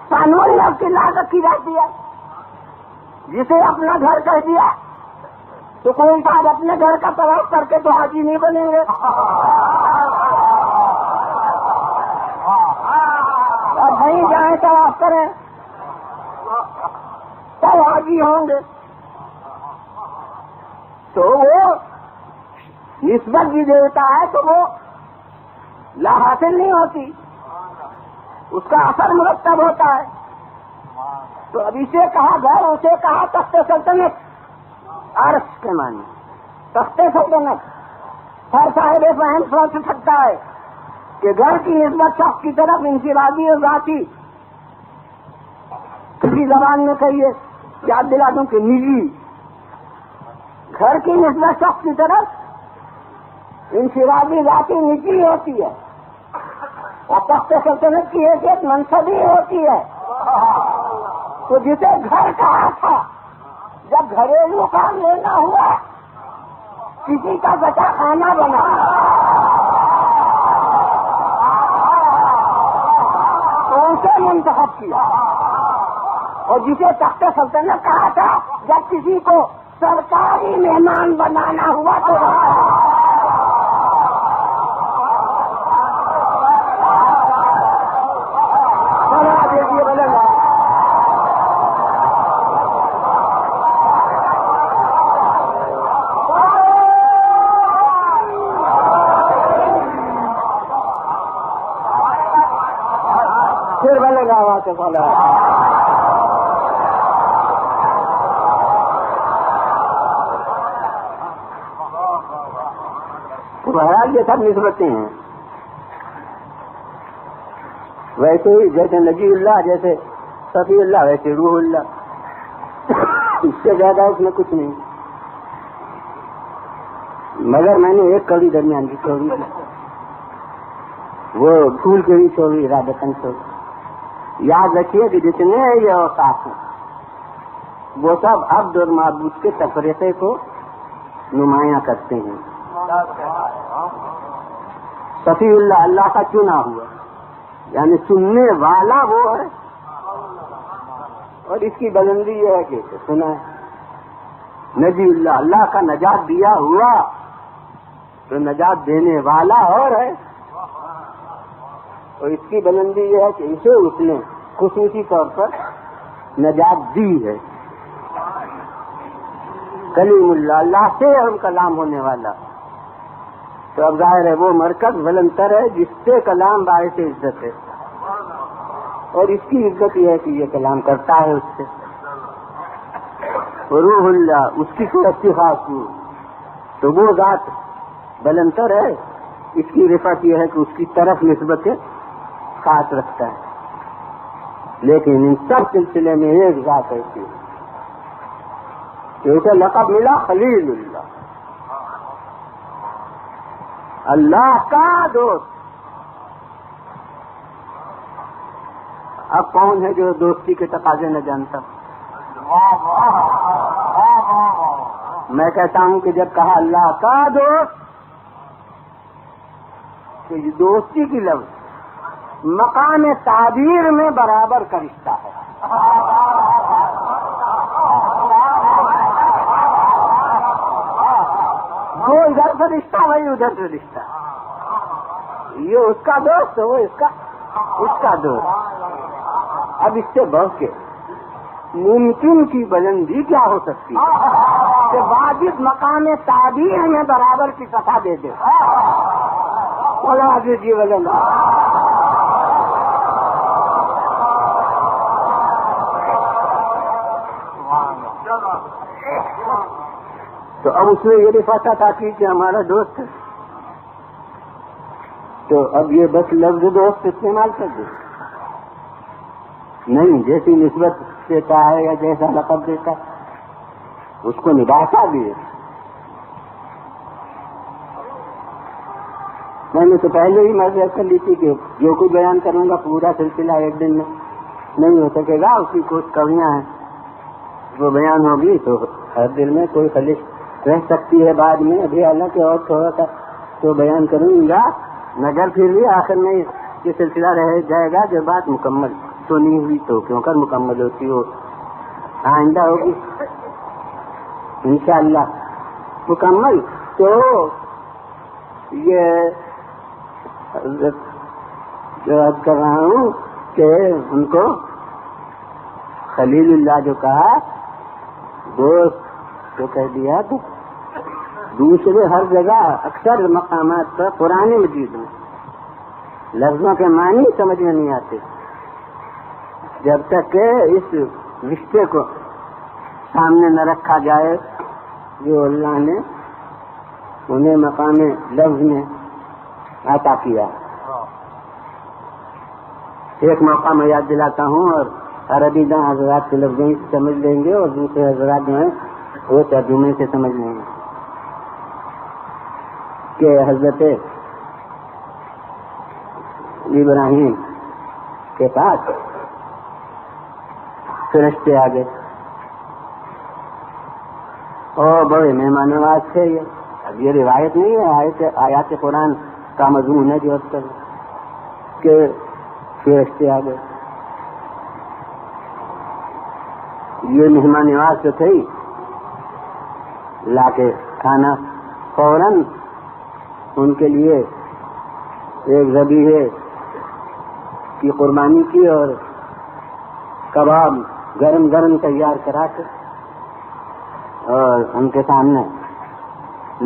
A: قانون میں اس کی لاج رکھی جاتی ہے۔ جسے اپنا گھر کہہ دیا تو کوئی صاحب اپنے گھر کا طواف کر کے تو حاجی نہیں بنیں گے، اور کہیں جائیں طواف کریں تو حاجی ہوں گے، تو وہ نسبت بھی دیتا ہے تو وہ لا حاصل نہیں ہوتی، اس کا اثر مرتب ہوتا ہے۔ تو اب اسے کہا گھر، اسے کہا تخت سلطنت، عرش کے معنی تخت سلطنت۔ ہر صاحب فہم سوچ سکتا ہے کہ گھر کی نسبت شخص کی طرف انفرادی اور ذاتی، کسی زبان میں کہیے یاد دلا دوں کہ نجی، گھر کی نسبت شخص کی طرف انفرادی ذاتی نجی ہوتی ہے، اور تخت سلطنت کی ایک منصبی ہوتی ہے۔ تو جسے گھر کہا تھا جب گھریلو کام لینا ہوا کسی کا بچا خانہ بنا،
B: اسے منتخب کیا اور جسے تخت سلطنت کہا تھا جب کسی کو سرکاری مہمان بنانا ہوا تو
A: پھر بولے گا آواز سے بولا بہرحال یہ سب نسبتیں ہیں. ویسے ہی جیسے نجی اللہ جیسے صفی اللہ ویسے روح اللہ، اس سے زیادہ اس میں کچھ نہیں. مگر میں نے ایک کڑی درمیان کی چھوڑی تھی، وہ پھول کے بھی چھوڑی، ارادتاً چھوڑی. یاد رکھیے کہ جتنے یہ اوقات ہیں وہ سب عبد اور معبود کے تفریقے کو نمایاں کرتے ہیں. صفی اللہ اللہ کا چنا ہوا، یعنی سننے والا وہ ہے، اور اس کی بلندی یہ ہے کہ سنا ہے. نجی اللہ اللہ کا نجات دیا ہوا تو نجات دینے والا اور ہے، اور اس کی بلندی یہ ہے کہ اسے اس نے خصوصی طور پر نجات دی ہے. کلیم اللہ اللہ سے ہم کلام ہونے والا، تو اب ظاہر ہے وہ مرکز بلندتر ہے جس سے کلام باعث عزت ہے، اور اس کی عزت یہ ہے کہ یہ کلام کرتا ہے اس سے. روح اللہ اس کی کوئی اچھی خاص نہیں، تو وہ ذات بلندتر ہے. اس کی رفعت یہ ہے کہ اس کی طرف نسبت خاص رکھتا ہے. لیکن ان سب سلسلے میں ایک ذات ایسی ہے کہ اسے لقب ملا خلیل اللہ، اللہ کا دوست. اب کون ہے جو دوستی کے تقاضے نہ جانتا؟ میں کہتا ہوں کہ جب کہا اللہ کا دوست تو یہ دوستی کی لفظ مقام تعبیر میں برابر کا رشتہ ہے. وہ ادھر سے رشتہ وہی ادھر سے رشتہ، یہ اس کا دوست وہ اس کا دوست. اب اس سے بڑھ کے ممکن کی بلندی کیا ہو سکتی ہے کہ واجب مقام تعبیر میں برابر کی سطح دے دے. جی بلند تو اب اس میں یہ رفعت عطا کی کہ ہمارا دوست ہے، تو اب یہ بس لفظ دوست استعمال کر دے نہیں، جیسی نسبت دیتا ہے یا جیسا لقب دیتا ہے اس کو نبھاتا بھی ہے. میں نے تو پہلے ہی مرض کر لی تھی کہ جو کچھ بیان کروں گا پورا سلسلہ ایک دن میں نہیں ہو سکے گا. اس کی کچھ کمیاں ہیں وہ بیان ہوگی تو ہر دل میں کوئی خلش رہ سکتی ہے بعد میں. ابھی حالانکہ اور تھوڑا سا تو بیان کروں گا، مگر پھر بھی آخر میں یہ سلسلہ رہ جائے گا جو بات مکمل تو نہیں ہوئی تو کیوں کر مکمل ہوتی ہو، آئندہ ہوگی انشاءاللہ مکمل. تو یہ عرض کر رہا ہوں کہ ان کو خلیل اللہ جو کہا دوست تو کہہ دیا، تو دوسرے ہر جگہ اکثر مقامات پر قرآن مجید میں لفظوں کے معنی سمجھ میں نہیں آتے جب تک کہ اس رشتے کو سامنے نہ رکھا جائے جو اللہ نے انہیں مقام لفظ میں عطا کیا. ایک موقع میں یاد دلاتا ہوں، اور عربی داں حضرات کے لفظوں سے سمجھ لیں گے اور دوسرے حضرات جو ہیں وہ ترجمے سے سمجھ لیں گے کہ حضرت ابراہیم کے پاس فرشتے آ گئے اور بڑے مہمان نواز تھے. اب یہ روایت نہیں ہے، آیات قرآن کا مضمون ہے جو کہ فرشتے آ گئے یہ مہمان نواز تو تھے لا کے کھانا فوراً ان کے لیے ایک ذبیحے کی قربانی کی اور کباب گرم گرم تیار کرا کے اور ان کے سامنے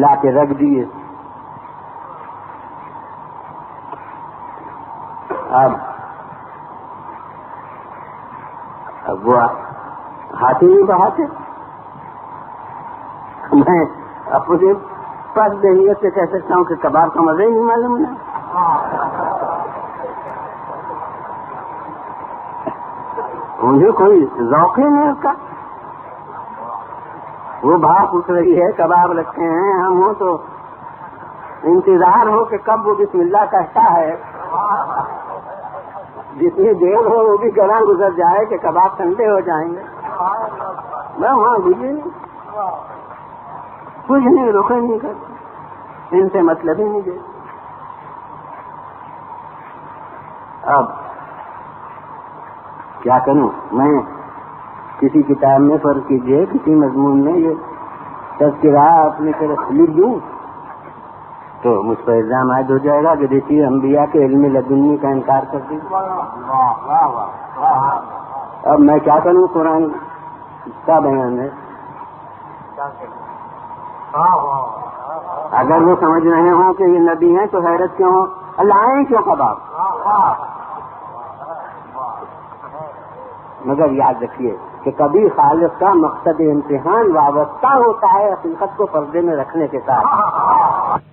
A: لا کے رکھ دیے. اب وہ ہاتھی نہیں بہاتے. میں اپنے پس دہیت سے کہہ سکتا ہوں کہ کباب کا مزہ ہی نہیں معلوم نا. انہیں کوئی ذوق ہی نہیں اس کا. وہ بھاپ اٹھ رہی ہے, کباب رکھے ہیں, ہم ہوں تو انتظار ہو کہ کب وہ بسم اللہ کہتا ہے. جتنی دیر ہو وہ بھی گلا گزر جائے کہ کباب ٹھنڈے ہو جائیں گے. میں وہاں بجے نہیں, کچھ نہیں, روکے نہیں کرتے, ان سے مطلب ہی نہیں دے. اب کیا کروں میں, کسی کتاب میں فرض کیجیے کسی مضمون میں یہ تذکرہ اپنی طرف لکھ دوں تو مجھ پر الزام عائد ہو جائے گا کہ دیکھیے انبیاء کے علم لدنی کا انکار کر دی. اب میں کیا کروں, قرآن کا بیان ہے. اگر وہ سمجھ رہے ہوں کہ یہ نبی ہیں تو حیرت کیوں ہو, لائیں کیوں کباب. مگر یاد رکھیے کہ کبھی خالق کا مقصد امتحان وابستہ ہوتا ہے حقیقت کو پردے میں رکھنے کے ساتھ.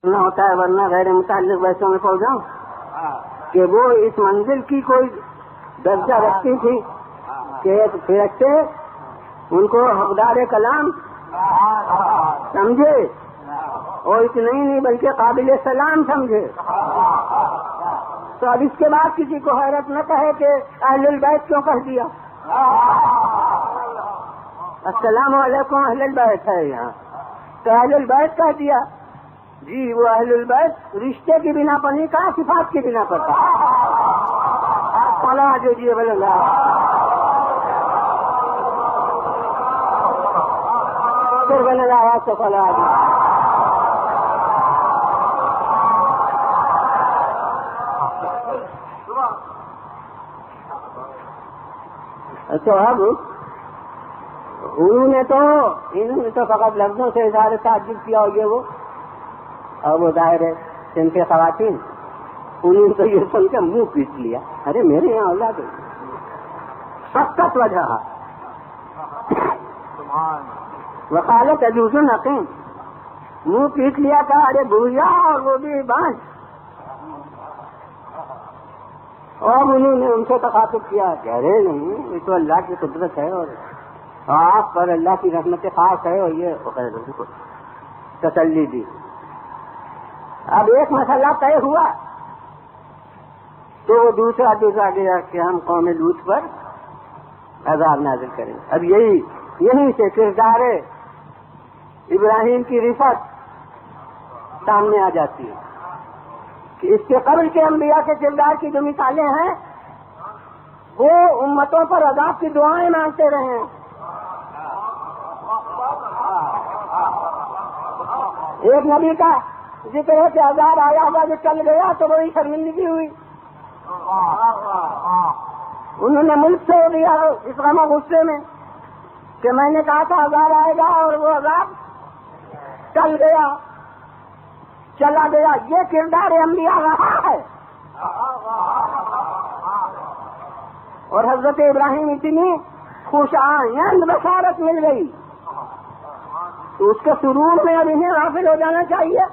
A: ہوتا ہے ورنہ غیر متعلق بحثوں میں پہنچ جاؤں کہ وہ اس منزل کی کوئی درجہ رکھتی تھی کہ ایک فرشتے ان کو حقدار کلام سمجھے اور اتنا ہی نہیں بلکہ قابل سلام سمجھے. تو اب اس کے بعد کسی کو حیرت نہ کہے کہ اہل البیت کیوں کہہ دیا. السلام علیکم اہل البیت ہے یہاں تو اہل البیت کہہ دیا. جی وہ اہل البیت رشتے کی بنا پر نہیں کہا, صفات کی بنا پر کہا. جو جی بول رہا تو فلا تو اب انہوں نے تو فقط لفظوں سے اظہار تعجب کیا ہو یہ وہ, اور وہ ظاہر ہے ان کے خواتین انہوں نے تو یہ سن کے منہ پیٹ لیا. ارے میرے یہاں اولاد ہے سخت وجہ وقالت عجوز نقیم، منہ پیٹ لیا تھا، ارے بھویا اور وہ بھی بانج. اور انہوں نے ان سے تخاطب کیا، کہہ رہے نہیں یہ تو اللہ کی قدرت ہے اور آپ پر اللہ کی رحمت خاص ہے، اور یہ تسلی دی. اب ایک مسئلہ طے ہوا تو وہ دوسرا دوسرا گیا کہ ہم قوم لوط پر عذاب نازل کریں. اب یہیں سے کردار ابراہیم کی رفت سامنے آ جاتی ہے کہ اس کے قبل کے انبیاء کے کردار کی جو مثالیں ہیں وہ امتوں پر عذاب کی دعائیں مانگتے رہے ہیں. ایک نبی کا ذکر ہے کہ عذاب آیا ہوا جو چل گیا تو بڑی شرمندگی ہوئی، انہوں نے ملک چھوڑ دیا اس غم و غصے میں کہ میں نے کہا تھا عذاب آئے گا اور وہ عذاب چل گیا چلا گیا. یہ کردار انبیاء رہا ہے. اور حضرت ابراہیم اتنی خوش آئند بشارت مل گئی تو اس کے سرور میں اب انہیں غافل ہو جانا چاہیے.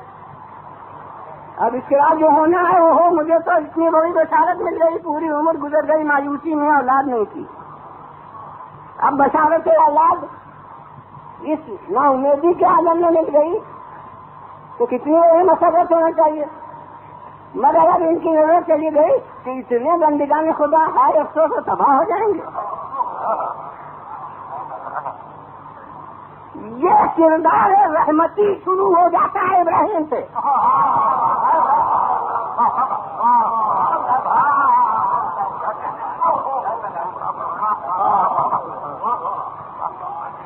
A: اب اس کے بعد جو ہونا ہے وہ ہو. مجھے تو اتنی بڑی بشارت مل گئی، پوری عمر گزر گئی مایوسی میں، اولاد نہیں تھی. اب بشارت اولاد اس نا امیدی کے عالم میں مل گئی تو کتنی بڑی مسرت ہونا چاہیے. مگر اب ان کی نظر چلی گئی کہ اتنے بندگان خدا ہائے افسوس سے تباہ ہو جائیں گے. یہ کردار رحمتی شروع ہو جاتا ہے ابراہیم سے.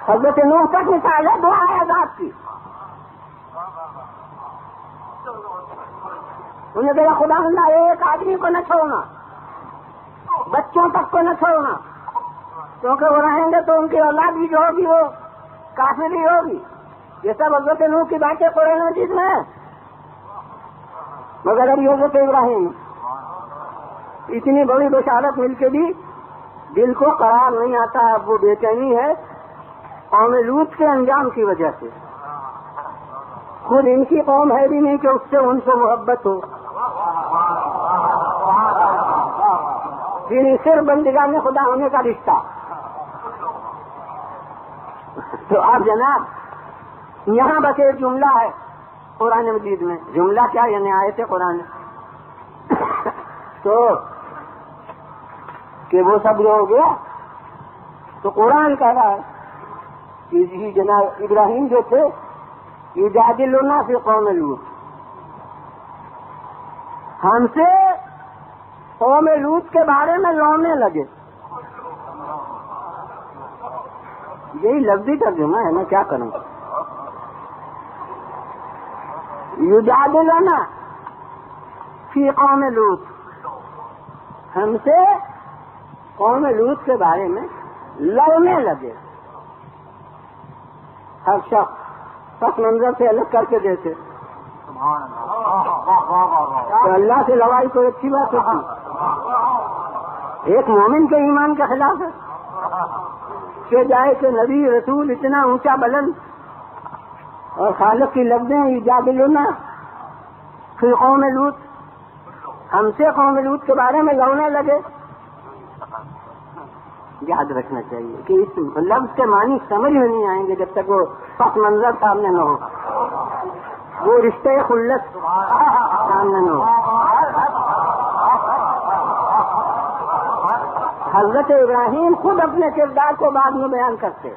A: حضرت نوح تک مثال ہے دعا عذاب کی. انہیں کہا خدا اللہ ایک آدمی کو نہ چھوڑنا، بچوں تک کو نہ چھوڑنا، کیونکہ وہ رہیں گے تو ان کی اولاد بھی جو ہوگی وہ کافر ہی ہوگی. یہ سب حضرت نوح کی باتیں قرآن مجید میں ہیں. مگر اب حضرت ابراہیم اتنی بڑی بشارت مل کے بھی دل کو قرار نہیں آتا. اب وہ بے چینی ہے قوم لوط کے انجام کی وجہ سے. خود ان کی قوم ہے بھی نہیں کہ اس سے ان کو محبت ہو، پھر صرف بندگان خدا ہونے کا رشتہ. تو آپ جناب یہاں بس ایک جملہ ہے قرآن مجید میں، جملہ کیا یعنی آیت قرآن تو کہ وہ سب جو ہو گیا تو قرآن کہہ رہا ہے کہ جناب ابراہیم جو تھے یجادلنا فی قوم لوط، ہم سے قوم لوط کے بارے میں لڑنے لگے. یہی لفظی ترجمہ ہے، میں کیا کروں. یجادلنا فی قوم لوط، ہم سے قوم لوط کے بارے میں لڑنے لگے. ہر شخص پس منظر سے الگ کر کے دیتے تو اللہ سے لڑائی کوئی اچھی بات ہوتی؟ ایک مومن کے ایمان کے خلاف ہے کہ جائے کہ نبی رسول اتنا اونچا بلند اور خالق کی لفظیں یجادلنا فی قوم لوط، ہم سے قوم لوط کے بارے میں لڑنے لگے. یاد رکھنا چاہیے کہ اس لفظ کے معنی سمجھ میں نہیں آئیں گے جب تک وہ پس منظر سامنے نہ ہو، وہ رشتے خلت سامنے نہ ہو. حضرت ابراہیم خود اپنے کردار کو بعد میں بیان کرتے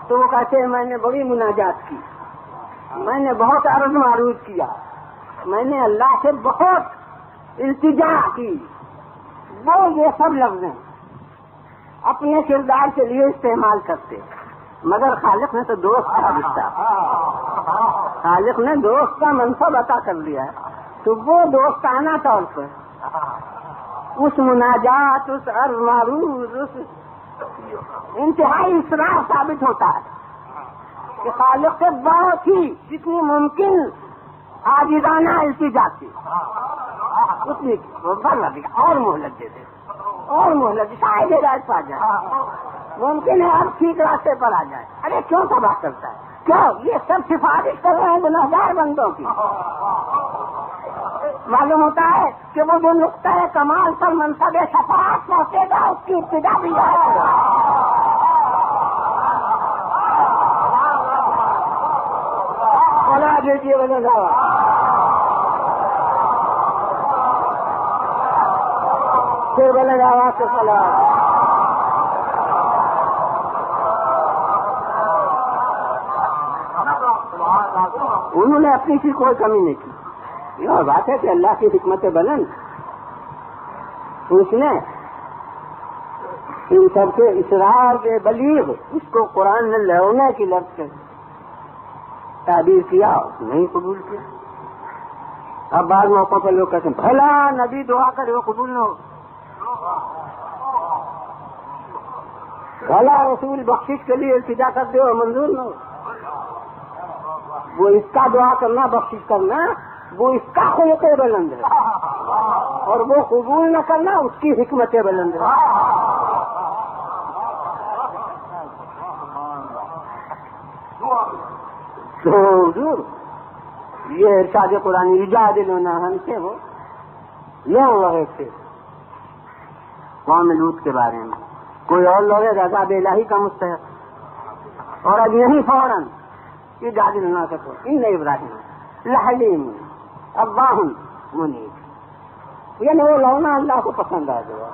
A: تو وہ کہتے ہیں میں نے بڑی مناجات کی، میں نے بہت عرض معروض کیا، میں نے اللہ سے بہت التجا کی. وہ یہ سب لفظ ہیں اپنے کردار کے لیے استعمال کرتے، مگر خالق نے تو دوست کا رشتہ، خالق نے دوست کا منصب عطا کر دیا ہے تو وہ دوستانہ طور پر اس مناجات، اس عرض معروض، اس انتہائی اسراف ثابت ہوتا ہے کہ خالق سے بہت ہی جتنی ممکن عاجزانہ التجا کی اتنی اور مہلت دے دے.
B: اور مہلت شاید ہدایت پا جائے، ممکن ہے اب ٹھیک راستے پر آ جائے. ارے کیوں تباہ کرتا ہے؟ کیوں؟ یہ سب سفارش کر رہے ہیں گنہگار بندوں کی. معلوم ہوتا ہے کہ وہ جو نقطہ کمال پر منصب شفاعت پہنچے گا اس کی ابتدا بھی ہے. بنا دیجیے بنے گا پھر بنے گا وہاں سے سلام. انہوں نے اپنی سی کوئی کمی نہیں کی. یہ بات ہے کہ اللہ کی حکمت بلند اس نے ان سب کے اسرار کے بلیغ اس کو قرآن نے لہونے کی لفظ سے تعبیر کیا، نہیں قبول کیا. اب بعض موقعوں پر لوگ کہتے ہیں بھلا نبی دعا کرے وہ قبول نہ ہو، بھلا رسول بخشش کے لیے التجا کر دے اور منظور نہ ہو. وہ اس کا دعا کرنا بخشش کرنا وہ اس کا خلق بلند ہے، اور وہ قبول نہ کرنا اس کی حکمت بلند ہے. تو حضور یہ ارشاد قرآن یجادلنا ہم سے وہ لوگ لگے تھے قوم لوط کے بارے میں. کوئی اور لوگ عذاب الہی کا مستحق، اور اب یہی فوراً یجادلنا سکو ان ابراہیم لحلیم اباہ منیب، یعنی وہ لونا اللہ کو پسند آ گیا.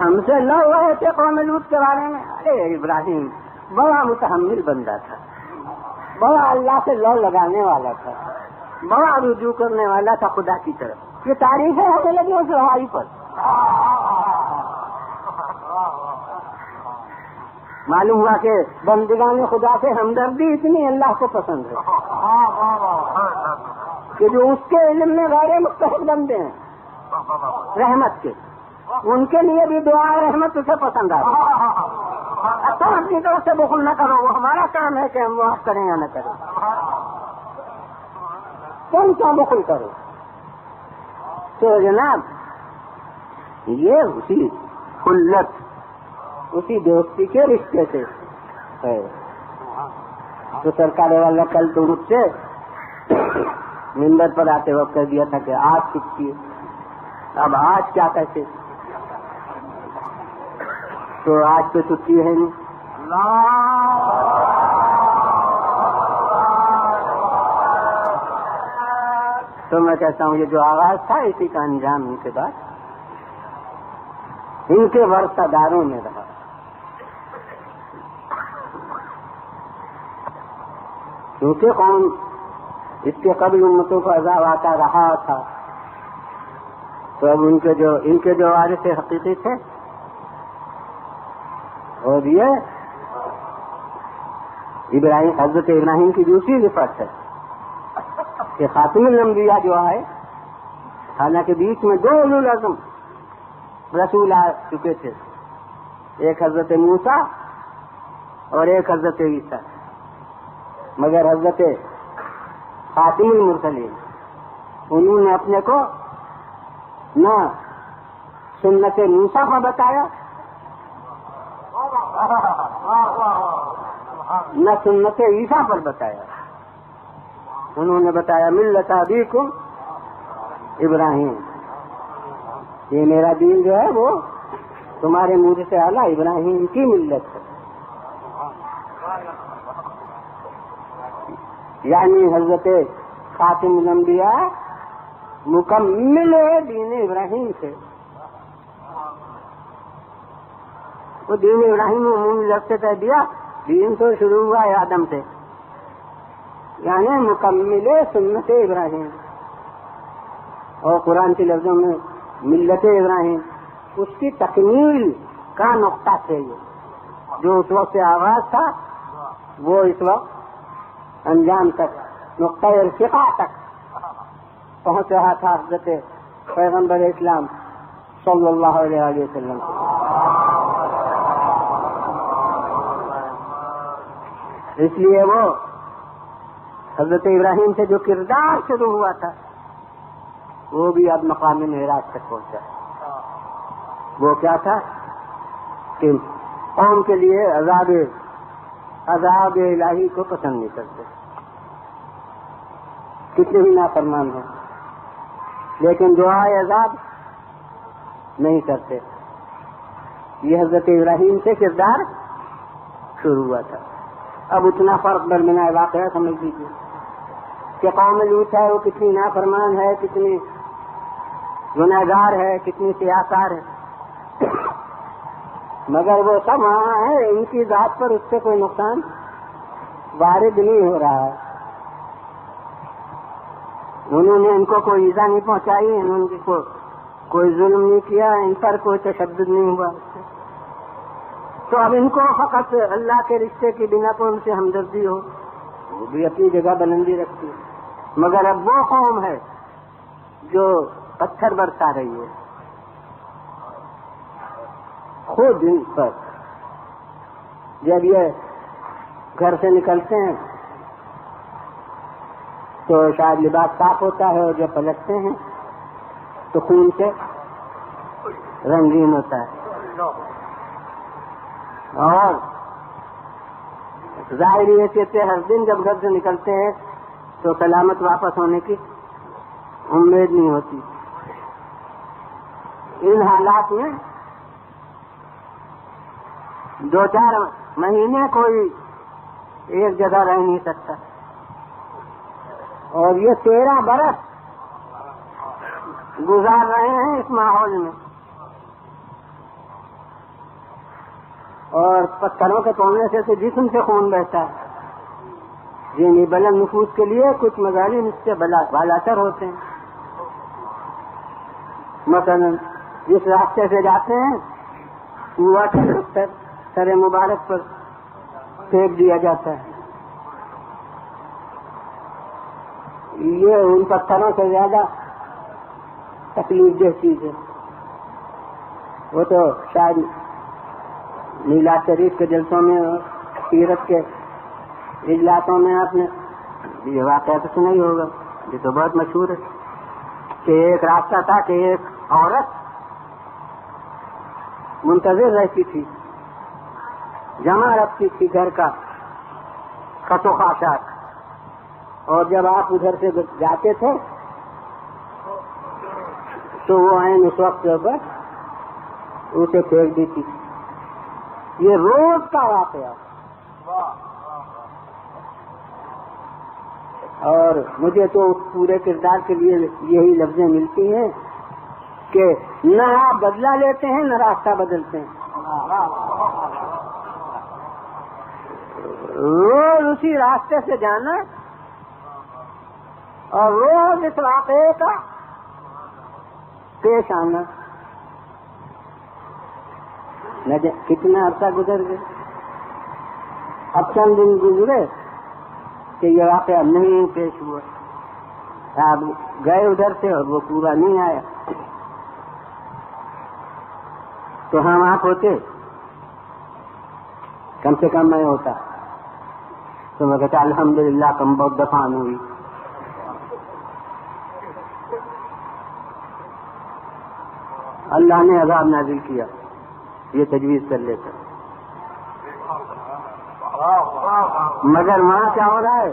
B: ہم سے لو رہے تھے قوم لوط کے بارے میں. ارے ابراہیم بڑا متحمل بندہ تھا، بڑا اللہ سے لو لگانے والا تھا، بڑا رجوع کرنے والا تھا خدا کی طرف. یہ تعریفیں ہونے لگی اس روائی پر. معلوم ہوا کہ بندگان خدا سے ہمدردی اتنی اللہ کو پسند ہے کہ جو اس کے علم میں غیر مستحق بندے ہیں رحمت کے، ان کے لیے بھی دعا رحمت اسے پسند آتی ہے. اچھا اپنی طرف سے بخل نہ کرو، وہ ہمارا کام ہے کہ ہم معاف کریں یا نہ کریں. تم کیا بخل کرو؟ تو جناب یہ اسی خلت اسی دوستی کے رشتے سے ہے. تو سرکار والا کل تو مجھ سے منبر پر آتے وقت کہہ دیا تھا کہ آج چھٹی ہے. اب آج کیا کہتے؟ تو آج تو چھٹی ہے نہیں. تو میں کہتا ہوں یہ جو آغاز تھا اسی کا انجام ان کے بعد ان کے ورثہ داروں میں رہا. کیونکہ قوم اس کے قبل امتوں کو عذاب آتا رہا تھا، تو اب ان کے جو وارث حقیقی تھے اور یہ ابراہیم حضرت ابراہیم کی دوسری صفت ہے کہ خاتم الانبیاء جو ہے، حالانکہ بیچ میں دو اولو العزم رسول آ چکے تھے، ایک حضرت موسیٰ اور ایک حضرت عیسیٰ، مگر حضرت خاتم المرسلین انہوں نے اپنے کو نہ سنت موسیٰ پر بتایا نہ سنت عیسیٰ پر بتایا. انہوں نے بتایا ملت ابیکم ابراہیم، یہ میرا دین جو ہے وہ تمہارے منہ سے اعلیٰ ابراہیم کی ملت ہے. یعنی حضرت خاتم الانبیاء مکمل دین ابراہیم سے. وہ دین ابراہیم عمومی لفظ سے کہہ دیا، دین تو شروع ہوا ہے آدم سے، یعنی مکمل سنت ابراہیم. اور قرآن کے لفظوں میں ملت ابراہیم اس کی تکمیل کا نقطہ سے جو اس وقت سے آغاز تھا وہ اس وقت انجام تک نقطہ ارتقاء تک پہنچ رہا تھا حضرت پیغمبر اسلام صلی اللہ علیہ وسلم. اس لیے وہ حضرت ابراہیم سے جو کردار شروع ہوا تھا
A: وہ بھی اب مقام معراج تک پہنچا. وہ کیا تھا کہ قوم کے لیے عذاب الہی کو پسند نہیں کرتے، کتنے بھی نافرمان ہیں، لیکن دعائے عذاب نہیں کرتے. یہ حضرت ابراہیم سے کردار شروع ہوا تھا. اب اتنا فرق درمیان واقعہ سمجھ لیجیے کہ قوم لوط ہے وہ کتنی نافرمان ہے، کتنی گنہگار ہے، کتنی سیاکار ہے، مگر وہ سب وہاں ہے، ان کی ذات پر اس سے کوئی نقصان وارد نہیں ہو رہا ہے. انہوں نے ان کو کوئی ایذا نہیں پہنچائی، انہوں نے کوئی ظلم نہیں کیا، ان پر کوئی تشدد نہیں ہوا. تو اب ان کو فقط اللہ کے رشتے کی بنا پر ان سے ہمدردی ہو، وہ بھی اپنی جگہ بلندی رکھتی ہے. مگر اب وہ قوم ہے جو پتھر برسا رہی ہے خود ان پر. جب یہ گھر سے نکلتے ہیں تو شاید لباس صاف ہوتا ہے، اور جب پلٹتے ہیں تو خون سے رنگین ہوتا ہے. اور ظاہری حیثیت سے ہر دن جب گھر سے نکلتے ہیں تو سلامت واپس ہونے کی امید نہیں ہوتی. ان حالات میں 2-4 مہینے کوئی ایک جگہ رہ نہیں سکتا، اور یہ 13 برس گزار رہے ہیں اس ماحول میں. اور پتھروں کے توڑنے سے تو جسم سے خون بہتا ہے. یعنی بلند نفوس کے لیے کچھ مظالم اس سے بالاتر ہوتے ہیں. مثلا جس راستے سے جاتے ہیں کنواں کا پتھر سر مبارک پر پھینک دیا جاتا ہے. یہ ان پتھروں سے زیادہ تکلیف دہ چیز ہے. وہ تو شاید میلاد شریف کے جلسوں میں اور سیرت کے اجلاسوں میں آپ نے یہ واقعہ تو سنا ہی ہوگا، یہ تو بہت مشہور ہے کہ ایک راستہ تھا کہ ایک عورت منتظر رہتی تھی، جمع رکھتی تھی گھر کا خط و خاشاک، اور جب آپ ادھر سے جاتے تھے تو وہ عین اس وقت پر اسے پھینک دیتی. یہ روز کا واقعہ. اور مجھے تو اس پورے کردار کے لیے یہی لفظیں ملتی ہیں کہ نہ آپ بدلہ لیتے ہیں نہ راستہ بدلتے ہیں. روز اسی راستے سے جانا اور روز اس واقعے کا پیش آنا. کتنا عرصہ گزر گئے، اب چند دن گزرے کہ یہ واقعہ نہیں پیش ہوا. آپ گئے ادھر سے اور وہ پورا نہیں آیا. تو ہم آپ ہوتے، کم سے کم میں ہوتا تو میں کہتا الحمدللہ کم بہت دفعہ ہوئی. اللہ نے عذاب نازل کیا، یہ تجویز کر لیتا. مگر وہاں کیا ہو رہا ہے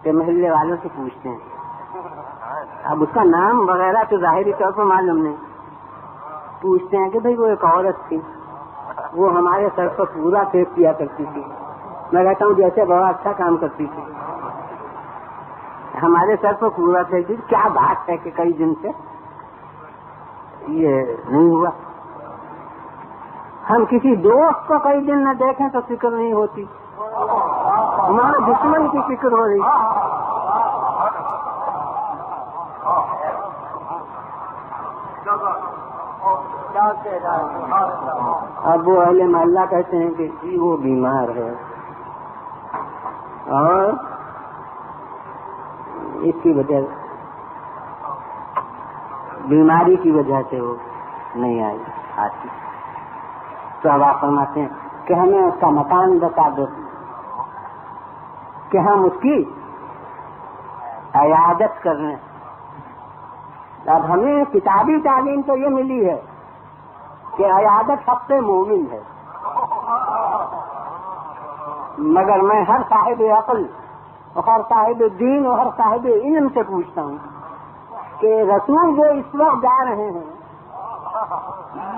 A: کہ محلے والوں سے پوچھتے ہیں. اب اس کا نام وغیرہ تو ظاہری طور پر معلوم نہیں. پوچھتے ہیں کہ بھئی وہ ایک عورت تھی، وہ ہمارے سر پر پورا پھینک کیا کرتی تھی. میں کہتا ہوں جیسے بڑا اچھا کام کرتی تھی، ہمارے سر پر پورا پھینک دی. کیا بات ہے کہ کئی دن سے یہ نہیں ہوا. ہم کسی دوست کو کئی دن نہ دیکھیں تو فکر نہیں ہوتی، ہمارے دشمن کی فکر ہو رہی. اب وہ اہل محلہ کہتے ہیں کہ جی وہ بیمار ہے اور اس کی وجہ بیماری کی وجہ سے وہ نہیں آتی. تو اب آپ فرماتے ہیں کہ ہمیں اس کا مکان بتا دو کہ ہم اس کی عیادت کرنے
B: اب ہمیں کتابی تعلیم تو یہ ملی ہے کہ عیادت حق مومن ہے، مگر میں ہر صاحب عقل اور ہر صاحب دین اور ہر صاحب علم سے پوچھتا ہوں کہ رسول جو اس وقت جا رہے ہیں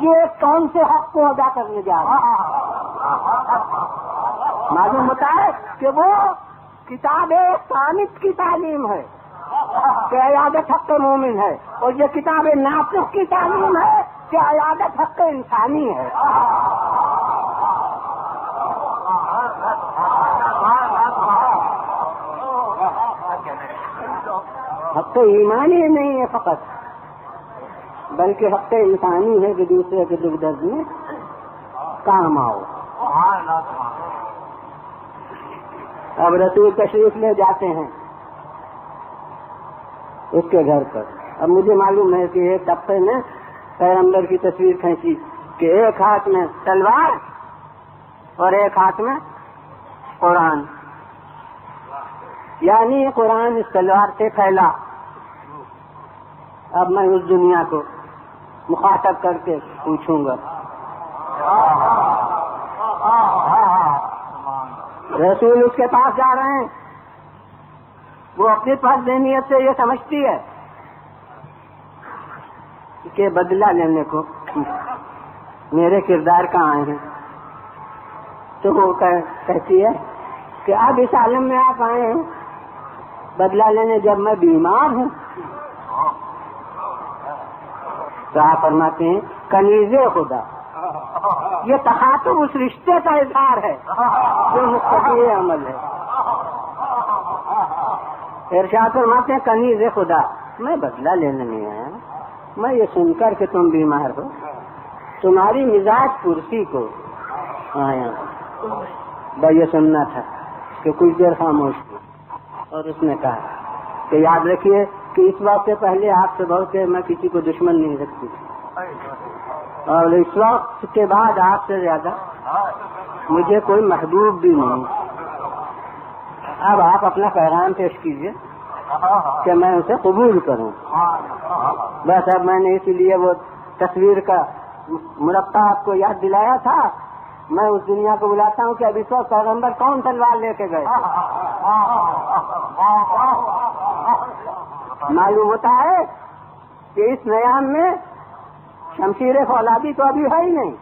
B: یہ کون سے حق کو ادا کرنے جا رہے ہیں؟ معلوم ہوتا ہے کہ وہ کتاب صامت کی تعلیم ہے کہ عیادت حق مومن ہے، اور یہ کتاب ناطق کی تعلیم ہے کہ عیادت حق انسانی ہے۔ حق ایمانی نہیں ہے فقط، بلکہ حق انسانی ہے کہ دوسرے کے دکھ درد میں کام آؤ۔ اب رسول تشریف لے جاتے ہیں اس کے گھر پر۔ اب مجھے معلوم ہے کہ ایک طبقے نے پیغمبر کی تصویر کھینچی کہ ایک ہاتھ میں تلوار اور ایک ہاتھ میں قرآن، یعنی قرآن اس تلوار سے پھیلا۔ اب میں اس دنیا کو مخاطب کر کے پوچھوں گا، رسول اس کے پاس جا رہے ہیں، وہ اپنی پاس ذہنیت سے یہ سمجھتی ہے کہ بدلہ لینے کو میرے کردار کہاں آئے ہیں، تو وہ کہتی ہے کہ اب اس عالم میں آپ آئے ہیں بدلہ لینے جب میں بیمار ہوں۔ تو آپ فرماتے ہیں کنیز خدا، یہ تخاطب اس رشتے کا اظہار ہے جو مقتضی عمل ہے۔ ارشاد فرماتے ہیں کنیز خدا، میں بدلہ لینے نہیں آیا، میں یہ سن کر کہ تم بیمار ہو تمہاری مزاج پرسی کو آیا۔ بھائی یہ سننا تھا کہ کچھ دیر خاموش تھی، اور اس نے کہا کہ یاد رکھیے کہ اس وقت سے پہلے آپ سے بہت ہے میں کسی کو دشمن نہیں رکھتی، اور اس وقت کے بعد آپ سے زیادہ مجھے کوئی محبوب بھی نہیں۔ اب آپ اپنا پیغام پیش کیجئے کہ میں اسے قبول کروں۔ بس اب میں نے اسی لیے وہ تصویر کا مرقع آپ کو یاد دلایا تھا۔ میں اس دنیا کو بلاتا ہوں کہ اب اس وقت پیغمبر کون تلوار لے کے گئے؟ معلوم ہوتا ہے کہ اس نیام میں شمشیر فولادی تو ابھی ہے ہی نہیں،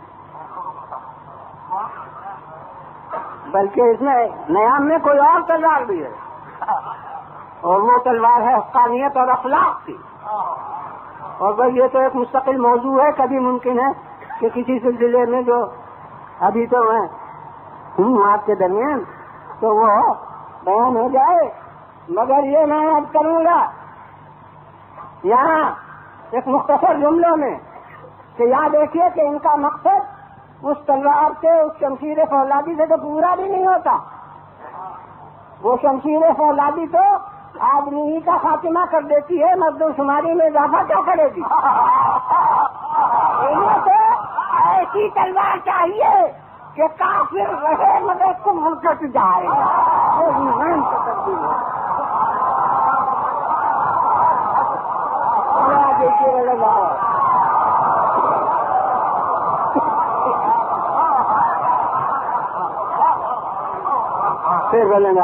B: بلکہ اس میں نیام میں کوئی اور تلوار بھی ہے، اور وہ تلوار ہے حقانیت اور اخلاق کی۔ اور بس یہ تو ایک مستقل موضوع ہے، کبھی ممکن ہے کہ کسی سلسلے میں جو ابھی تو میں ہوں آپ کے درمیان تو وہ بیان ہو جائے، مگر یہ میں اب کروں گا یہاں ایک مختصر جملوں میں کہ یاد دیکھیے کہ ان کا مقصد اس تلوار سے، اس شمشیر فولادی سے تو پورا بھی نہیں ہوتا۔ وہ شمشیر فولادی تو آدمی ہی کا خاتمہ کر دیتی ہے، مردم شماری میں اضافہ کیا کرے گی؟ انہیں تو ایسی تلوار چاہیے کہ کافر رہے مگر تم ہلکت جائے وہ ایمان کا تبدیل ہے۔ دیکھیے لگا پھر بولیں گے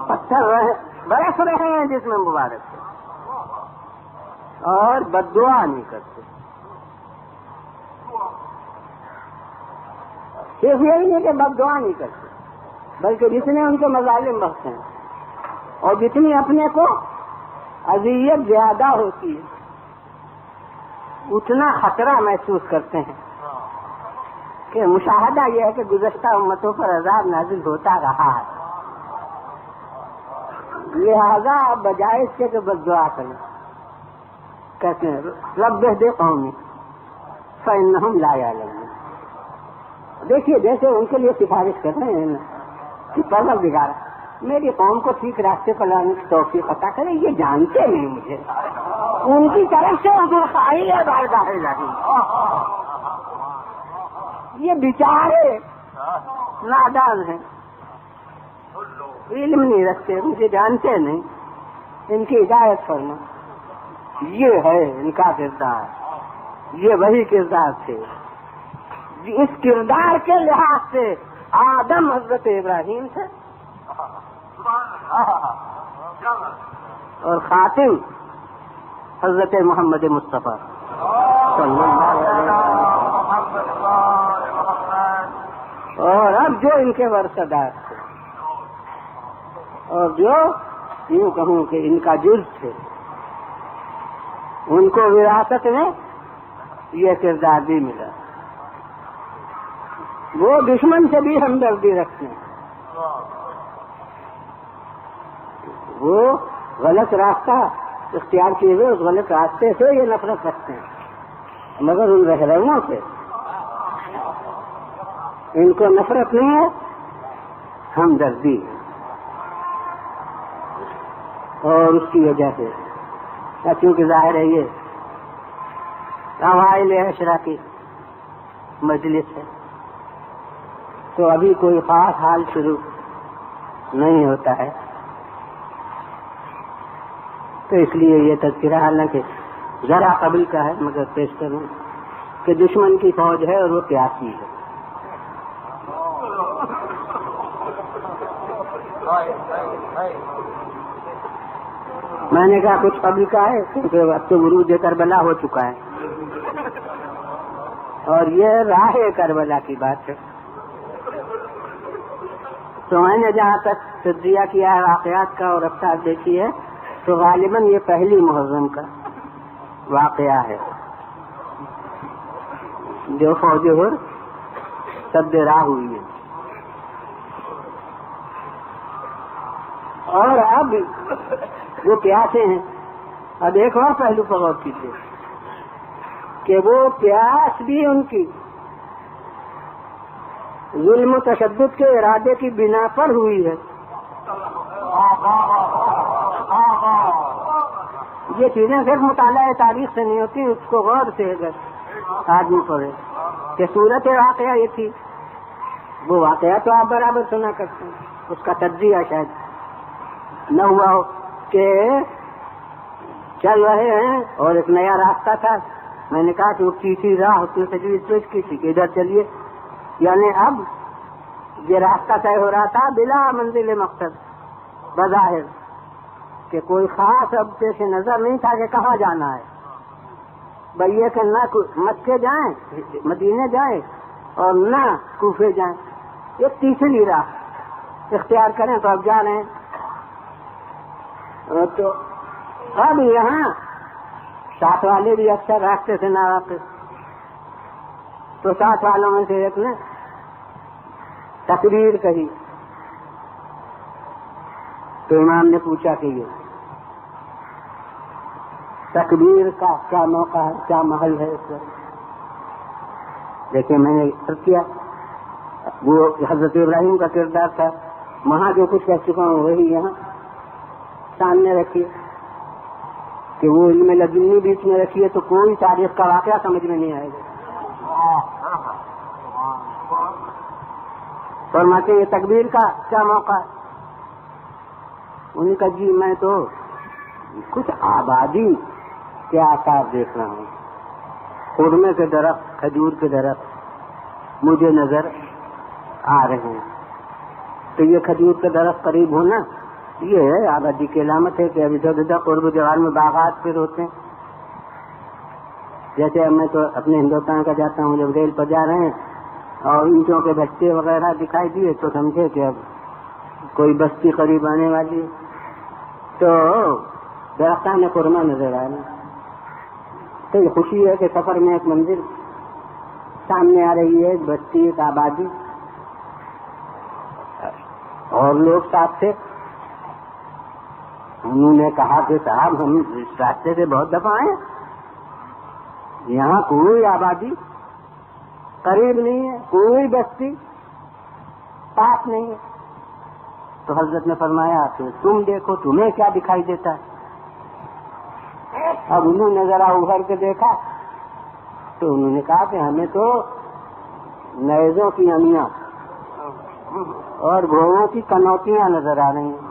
B: پتھر برس رہے ہیں جس میں مبارک سے، اور بد دعا نہیں کرتے۔ صرف یہی نہیں کہ بد دعا نہیں کرتے، بلکہ جتنے ان کے مظالم بخشے ہیں اور جتنی اپنے کو اذیت زیادہ ہوتی ہے اتنا خطرہ محسوس کرتے ہیں کہ مشاہدہ یہ ہے کہ گزشتہ امتوں پر عذاب نازل ہوتا رہا ہے، لہذا بجائے اس کے کہ بد دعا کریں کہتے ہیں رب اہد قومی فإنہم لا یعلمون۔ دیکھیے جیسے ان کے لیے سفارش کر رہے ہیں کہ پروردگار میری قوم کو ٹھیک راستے پر لانے کی توفیق عطا کرے، یہ جانتے نہیں مجھے، ان کی طرف سے حضور خائی ہے بارگاہ الہی، یہ بیچارے نادان ہیں، علم نہیں رکھتے، مجھے جانتے نہیں، ان کی ہدایت فرما۔ یہ ہے ان کا کردار، یہ وہی کردار تھے۔ اس کردار کے لحاظ سے آدم حضرت ابراہیم تھے اور خاتم حضرت محمد مصطفیٰ صلی اللہ علیہ وسلم، اور اب جو ان کے ورثہ دار تھے اور جو یوں کہوں کہ ان کا جز تھے، ان کو وراثت میں یہ کردار بھی ملا۔ وہ دشمن سے بھی ہمدردی رکھتے ہیں، وہ غلط راستہ اختیار کیے ہوئے اس غلط راستے سے یہ نفرت رکھتے ہیں، مگر ان رہنماؤں سے ان کو نفرت نہیں ہے، ہمدردی ہے۔ اور اس کی وجہ سے کیونکہ ظاہر ہے یہ اوائل عشرہ کی مجلس ہے، تو ابھی کوئی خاص حال شروع نہیں ہوتا ہے، تو اس لیے یہ تذکرہ حالانکہ ذرا قبل کا ہے مگر پیش کروں کہ دشمن کی فوج ہے اور وہ پیاسی ہے۔ میں نے کہا کچھ قبل کا ہے کیونکہ اب تو عروج کربلا ہو چکا ہے اور یہ راہ کربلا کی بات ہے۔ تو میں نے جہاں تک تجزیہ کیا ہے واقعات کا اور رفتار دیکھی ہے تو غالباً یہ پہلی محرم کا واقعہ ہے جو فوج ہر سد راہ ہوئی ہے۔ اور اب وہ پیاسے ہیں۔ اب ایک اور پہلو پر غور کیجیے کہ وہ پیاس بھی ان کی ظلم و تشدد کے ارادے کی بنا پر ہوئی ہے۔ یہ چیزیں صرف مطالعہ تاریخ سے نہیں ہوتی، اس کو غور سے اگر آدمی پڑھے کہ صورت واقعہ یہ تھی، وہ واقعہ تو آپ برابر سنا کرتے ہیں، اس کا تجزیہ شاید نہ ہوا ہو کہ چل رہے ہیں اور ایک نیا راستہ تھا، میں نے کہا کہ وہ تیسری راہ اس نے تجویز پیش کی تھی کہ ادھر چلیے، یعنی اب یہ راستہ طے ہو رہا تھا بلا منزل مقصد، بظاہر کہ کوئی خاص اب پیش نظر نہیں تھا کہ کہاں جانا ہے، بھائی یہ کہ نہ مکے جائیں مدینے جائیں اور نہ کوفے جائیں، ایک تیسری راہ اختیار کریں تو اب جا رہے ہیں۔ تو اب یہاں ساتھ والے بھی اکثر راستے سے نہ واقف، تو ساتھ والوں میں سے ایک نے تقریر کہی، تو امام نے پوچھا کہ یہ تکبیر کا کیا موقع ہے، کیا محل ہے اس وقت؟ دیکھیں میں نے عرض کیا وہ حضرت ابراہیم کا کردار تھا، وہاں جو کچھ کہہ چکا ہوں وہی یہاں سامنے رکھیے کہ وہ علم لدنی بیچ میں رکھیے تو کوئی تاریخ کا واقعہ سمجھ میں نہیں آئے گا۔ فرماتے یہ تکبیر کا کیا موقع ہے؟ انہوں نے کہا جی میں تو کچھ آبادی کے آثار دیکھ رہا ہوں، خرمے کے درخت، کھجور کے درخت مجھے نظر آ رہے ہیں، تو یہ کھجور کے درخت قریب ہونا یہ ہے آبادی کی علامت ہے کہ ابھی ادھر قرب جوار میں باغات پھر ہوتے ہیں۔ جیسے اب میں تو اپنے ہندوستان کا جاتا ہوں، جب ریل پر جا رہے ہیں اور اینٹوں کے بچے وغیرہ دکھائی دیے تو سمجھے کہ اب کوئی بستی قریب آنے والی ہے، تو درختان خرما نظر آ رہا ہے، تو یہ خوشی ہے کہ سفر میں ایک منزل سامنے آ رہی ہے، ایک بستی، ایک آبادی اور لوگ ساتھ تھے۔ انہوں نے کہا کہ صاحب ہم اس راستے سے بہت دفعہ آئے، یہاں کوئی آبادی قریب نہیں ہے، کوئی بستی پاس نہیں ہے۔ تو حضرت نے فرمایا کہ تم دیکھو تمہیں کیا دکھائی دیتا ہے؟ اب انہوں نے ذرا ابھر کے دیکھا تو انہوں نے کہا کہ ہمیں تو نیزوں کی امیاں اور گھوڑوں کی کنوتیاں نظر آ رہی ہیں۔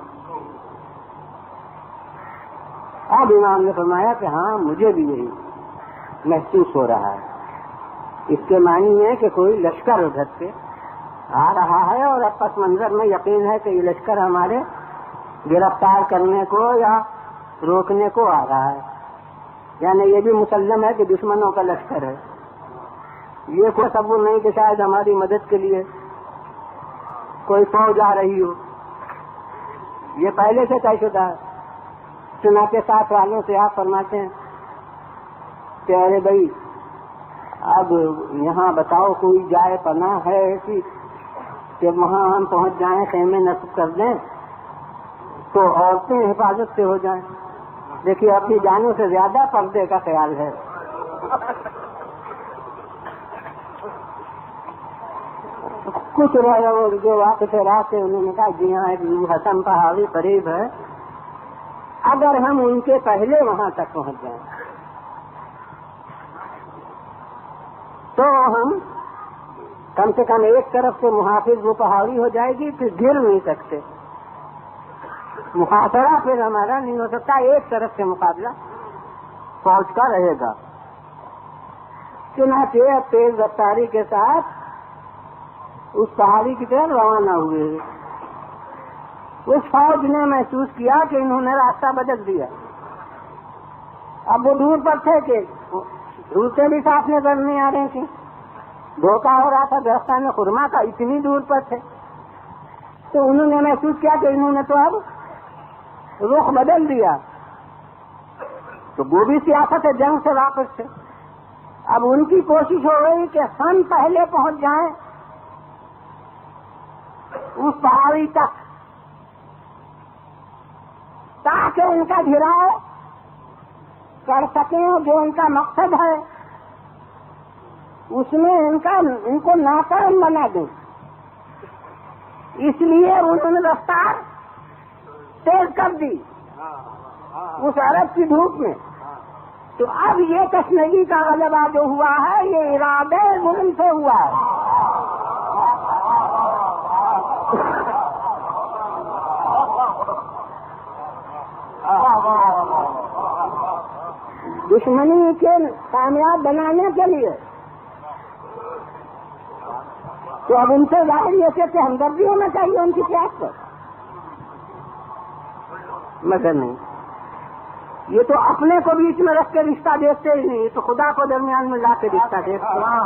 B: اب امام نے فرمایا کہ ہاں مجھے بھی یہی محسوس ہو رہا ہے۔ اس کے معنی ہے کہ کوئی لشکر ادھر سے آ رہا ہے اور اب پس منظر میں یقین ہے کہ یہ لشکر ہمارے گرفتار کرنے کو یا روکنے کو آ رہا ہے، یعنی یہ بھی مسلم ہے کہ دشمنوں کا لشکر ہے۔ یہ کوئی تصور نہیں کہ شاید ہماری مدد کے لیے کوئی فوج آ رہی ہو، یہ پہلے سے طے شدہ ہے۔ چنانچہ ساتھ والوں سے آپ فرماتے ہیں کہ ارے بھائی اب یہاں بتاؤ کوئی جائے پناہ ہے ایسی کہ وہاں ہم پہنچ جائیں، خیمے نصب کر دیں تو عورتیں حفاظت سے ہو جائیں۔ دیکھیے اپنی جانوں سے زیادہ پردے کا خیال ہے۔ کچھ جو واقف رات سے انہوں نے کہا جی ہاں ایک حسن پہاڑی قریب ہے، اگر ہم ان کے پہلے وہاں تک پہنچ جائیں تو ہم کم سے کم ایک طرف سے محافظ وہ پہاڑی ہو جائے گی، پھر گر نہیں سکتے، محاصرہ پھر ہمارا نہیں ہو سکتا، ایک طرف سے مقابلہ فوج کا رہے گا۔ چنانچہ تیز رفتاری کے ساتھ اس پہاڑی کی طرف روانہ ہوئے۔ اس فوج نے محسوس کیا کہ انہوں نے راستہ بدل دیا۔ اب وہ دور پر تھے کہ روٹیں بھی ساتھ نظر نہیں آ رہی تھیں، دھوکہ ہو رہا تھا دستان خرما کا، اتنی دور پر تھے، تو انہوں نے محسوس کیا کہ انہوں نے تو اب رخ بدل دیا، تو وہ بھی سیاست جنگ سے واپس تھے۔ اب ان کی کوشش ہو گئی کہ ہم پہلے پہنچ جائیں اس پہاڑی تک تاکہ ان کا گھراؤ کر سکیں، جو ان کا مقصد ہے اس میں ان کو ناکام بنا دیں۔ اس لیے انہوں نے رفتار تیز کر دی اس عرب کی دھوپ میں۔ تو اب یہ کشمیری کا غلبہ جو ہوا ہے یہ ارادے ظلم سے ہوا ہے۔ دشمنی کے کامیاب بنانے کے لیے تو اب ان سے ظاہر یہ کہ ہمدردی ہونا چاہیے ان کی پیاس پر، مگر نہیں، یہ تو اپنے کو بیچ میں رکھ کے رشتہ دیکھتے ہی نہیں، یہ تو خدا کو درمیان میں لا کے رشتہ دیکھتے ہیں۔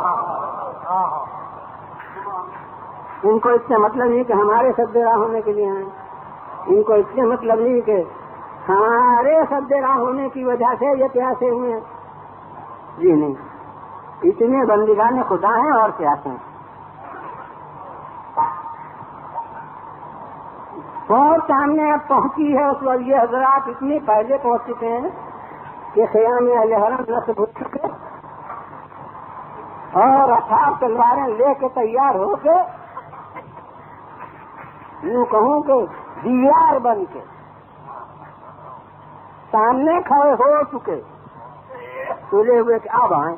B: ان کو اس سے مطلب نہیں کہ ہمارے سدے راہ ہونے کے لیے ہیں، ان کو اس سے مطلب نہیں کہ ہمارے سدے راہ ہونے کی وجہ سے یہ پیاسے ہوئے ہیں، جی نہیں، اتنے بندگان خدا ہیں اور پیاسے ہیں۔ بہت سامنے اب پہنچی ہے اس وقت، یہ حضرات اتنے پہلے پہنچ چکے ہیں کہ خیام اہل حرم نصب ہو چکے اور 18 تلواریں لے کے تیار ہو کے، یوں کہوں کہ دیوار بن کے سامنے کھڑے ہو چکے، تلے ہوئے کہ اب آئیں۔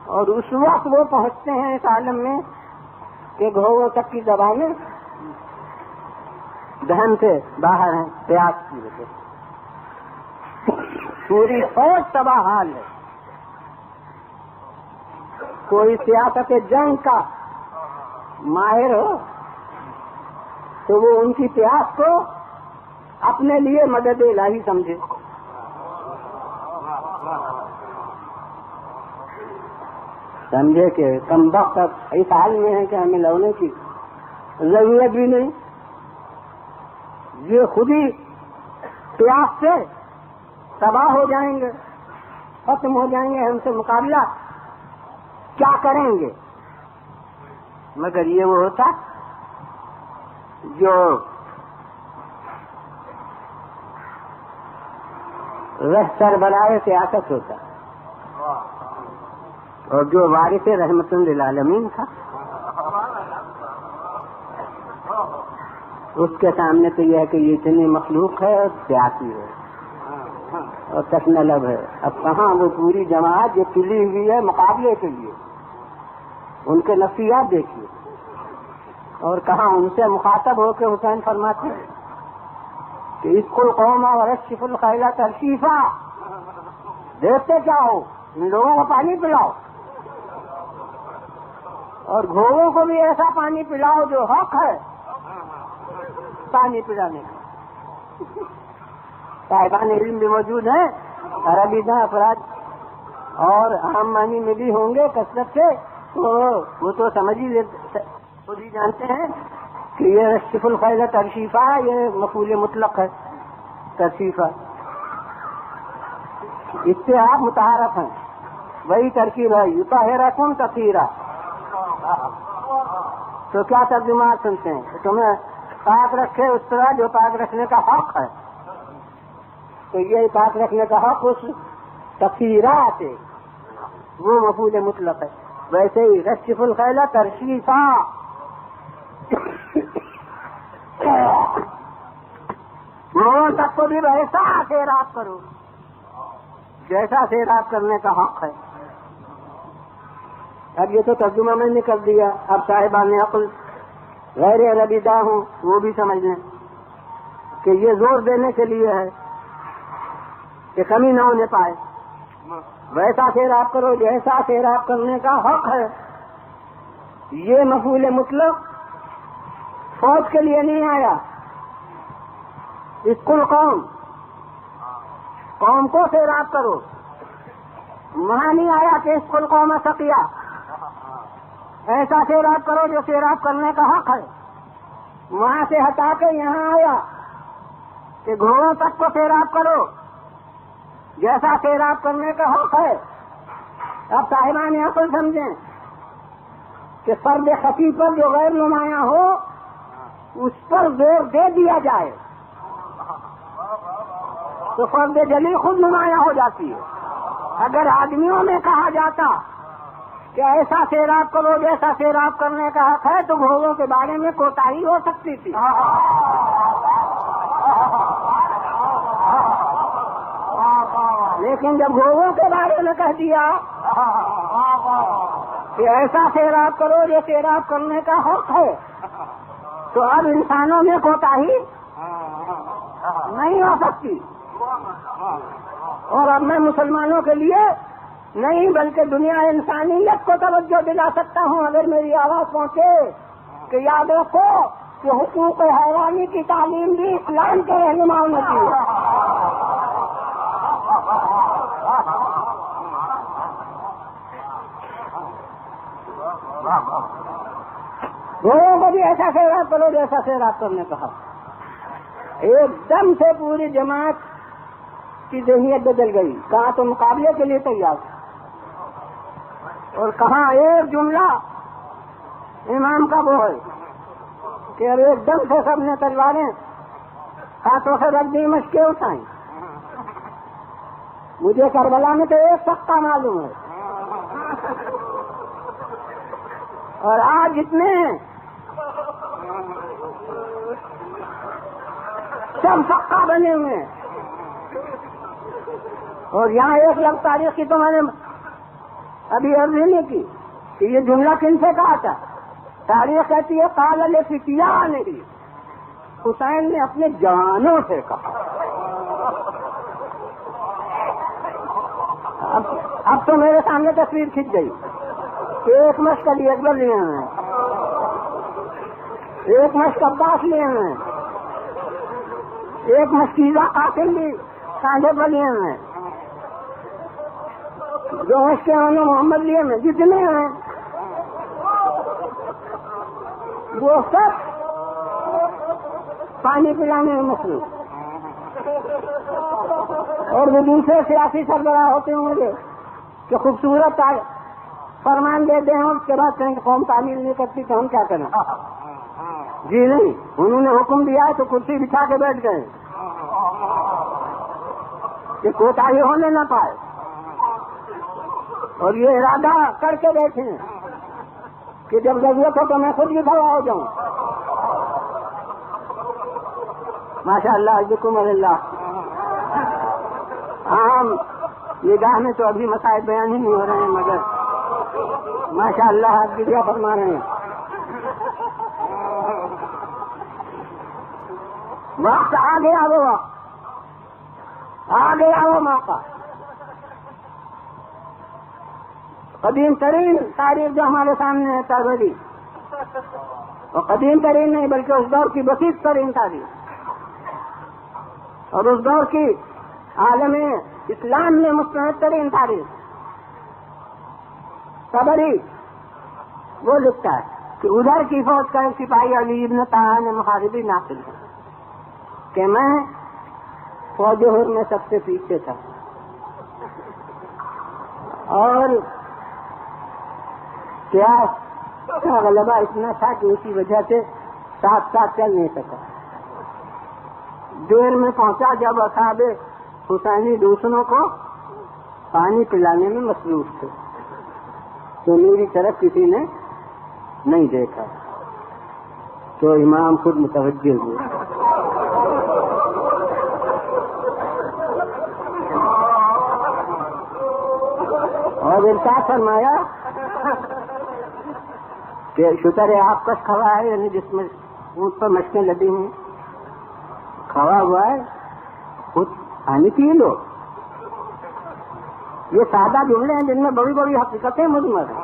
B: اور اس وقت وہ پہنچتے ہیں اس عالم میں کہ گھوڑوں تک کی زبانیں دہن سے باہر ہیں، پیاس کی وجہ سے پوری فوج تباہ حال ہے۔ کوئی سیاست جنگ کا ماہر ہو تو وہ ان کی پیاس کو اپنے لیے مدد الہی سمجھے۔ سمجھے کہ کم وقت اس حال میں ہے کہ ہمیں لڑنے کی ضرورت بھی نہیں، یہ خود ہی پیاس سے تباہ ہو جائیں گے، ختم ہو جائیں گے، ہم سے مقابلہ کیا کریں گے۔ مگر یہ وہ ہوتا جو سربراہ سیاست ہوتا اور جو وارث رحمت للعالمین تھا، اس کے سامنے تو یہ ہے کہ یہ اتنی مخلوق ہے اور سیاسی ہے اور تکنلب ہے۔ اب کہاں وہ پوری جماعت جو تلی ہوئی ہے مقابلے کے لیے، ان کے نفسیات دیکھیے، اور کہاں ان سے مخاطب ہو کے حسین فرماتے ہیں کہ اس کو قوم اور شف الخیلہ ترشیفہ، دیکھتے کیا ہو، ان لوگوں کو پانی پلاؤ اور گھوڑوں کو بھی ایسا پانی پلاؤ جو حق ہے پانی پلانے کا۔ صاحبان علم بھی موجود ہیں، عربی داں افراد اور عام معنی میں بھی ہوں گے کثرت سے، تو وہ تو سمجھ ہی خود ہی جانتے ہیں کہ یہ شف الخیلہ ترشیفہ یہ مفعول مطلق ہے، ترشیفہ اس سے آپ متعارف ہیں، وہی ترکیب ہے یطہرکم تطہیرا۔ تو کیا ترجمات سنتے ہیں؟ تمہیں پاک رکھے اس طرح جو پاک رکھنے کا حق ہے، تو یہ پاک رکھنے کا حق اس تطہیرا سے وہ مفعول مطلق ہے۔ ویسے ہی رشف الخیلہ ترشیفا، وہ تک کو بھی ویسا سیراب کرو جیسا سیراب کرنے کا حق ہے۔ اب یہ تو ترجمہ میں نے کر دیا، اب صاحبان عقل غیر عربی داں ہوں وہ بھی سمجھ لیں کہ یہ زور دینے کے لیے ہے کہ کمی نہ ہونے پائے، ویسا سیراب کرو جیسا سیراب کرنے کا حق ہے۔ یہ مفعول مطلق فوج کے لیے نہیں آیا، اس کل قوم کو سیراب کرو، وہاں نہیں آیا کہ اس کل قوم سقیا، ایسا سیراب کرو جو سیراب کرنے کا حق ہے۔ وہاں سے ہٹا کے یہاں آیا کہ گھوڑوں تک کو سیراب کرو جیسا سیراب کرنے کا حق ہے۔ اب صاحبان عقل سمجھیں کہ فرد خفی پر جو غیر نمایاں ہو اس پر زور دے دیا جائے تو فرد جلی خود نمایاں ہو جاتی ہے۔ اگر آدمیوں میں کہا جاتا کہ ایسا سیراب کرو جیسا سیراب کرنے کا حق ہے تو گھوڑوں کے بارے میں کوتاہی ہو سکتی تھی، لیکن جب گھوڑوں کے بارے میں کہہ دیا کہ ایسا سیراب کرو جو سیراب کرنے کا حق ہے تو اب انسانوں میں کوتاہی نہیں ہو سکتی۔ اور اب میں مسلمانوں کے لیے نہیں بلکہ دنیا انسانیت کو توجہ دلا سکتا ہوں اگر میری آواز پہنچے کہ یاد رکھو کہ حقوق حیوانی کی تعلیم بھی اسلام کے رہنماؤں نے کی ہے۔ لوگوں کو بھی ایسا سیراب کرو جیسا سیراب کرنے کا حق۔ ایک دم سے پوری جماعت کی ذہنیت بدل گئی، کہاں تو مقابلے کے لیے تیار اور کہاں ایک جملہ امام کا وہ ہے کہ اب ایک دم سے سب نے تلواریں ہاتھوں سے رکھ دی، مشقیں اٹھائیں۔ مجھے کربلا میں تو ایک سختہ معلوم ہے اور آج جتنے سب سختہ بنے ہوئے ہیں۔ اور یہاں ایک لفظ تاریخ کی تو میں نے ابھی عرض نہیں کی کہ یہ جملہ کن سے کہا تھا۔ تاریخ کہتی ہے قال لفتیان، حسین نے اپنے جوانوں سے کہا۔ اب تو میرے سامنے تصویر کھنچ گئی کہ ایک مشق علی اکبر لیے ہیں، ایک مشق عباس لیے ہیں، ایک مشکیزہ قاسم بھی کاندھے پر لیے ہیں، جو مشقیں انہوں نے محمد لیے ہیں، جتنے ہیں وہ سب پانی پلانے میں مصروف، اور وہ دوسرے سیاسی سربراہ ہوتے ہوں گے کہ خوبصورت فرمان دے دیں اس کے بعد کہیں کہ قوم تعمیل نہیں کرتی تو ہم کیا کریں۔ جی نہیں، انہوں نے حکم دیا ہے تو کرسی بچھا کے بیٹھ گئے کہ کوتاہی ہونے نہ پائے، اور یہ ارادہ کر کے بیٹھے ہیں کہ جب ضرورت ہو تو میں خود بھی کھڑا ہو جاؤں۔ ماشاء اللہ عزکم اللہ۔ عام نگاہ میں تو ابھی مسائل بیان ہی نہیں ہو رہے ہیں، مگر ماشاء اللہ آپ بھی کیا فرما رہے ہیں۔ وقت آ گیا، وہ وقت آ گیا، وہ موقع. قدیم ترین تاریخ جو ہمارے سامنے ہے تابری، اور قدیم ترین نہیں بلکہ اس دور کی بسیط ترین تاریخ، اور اس دور کی عالم اسلام میں مستند ترین تاریخ تبری، وہ لکھتا ہے کہ ادھر کی فوج کا ایک سپاہی علی ابن طلحہ نے مخالفی ناقل کی کہ میں فوج احد میں سب سے پیچھے تھا، اور کیا غلبہ اتنا تھا کہ اسی وجہ سے ساتھ ساتھ چل نہیں سکا. دیر میں پہنچا جب اصحاب حسینی دوسروں کو پانی پلانے میں مصروف تھے تو میری طرف کسی نے نہیں دیکھا، تو امام خود متوجہ ہوئے. اور ارشاد فرمایا کہ شتر آپ کش کھوا ہے، یعنی جس میں اونٹ پر مشقیں لدی ہیں، کھوا ہوا ہے، خود پانی پی لو. یہ سادہ جملے ہیں جن میں بڑی بڑی حقیقتیں مضمر ہیں.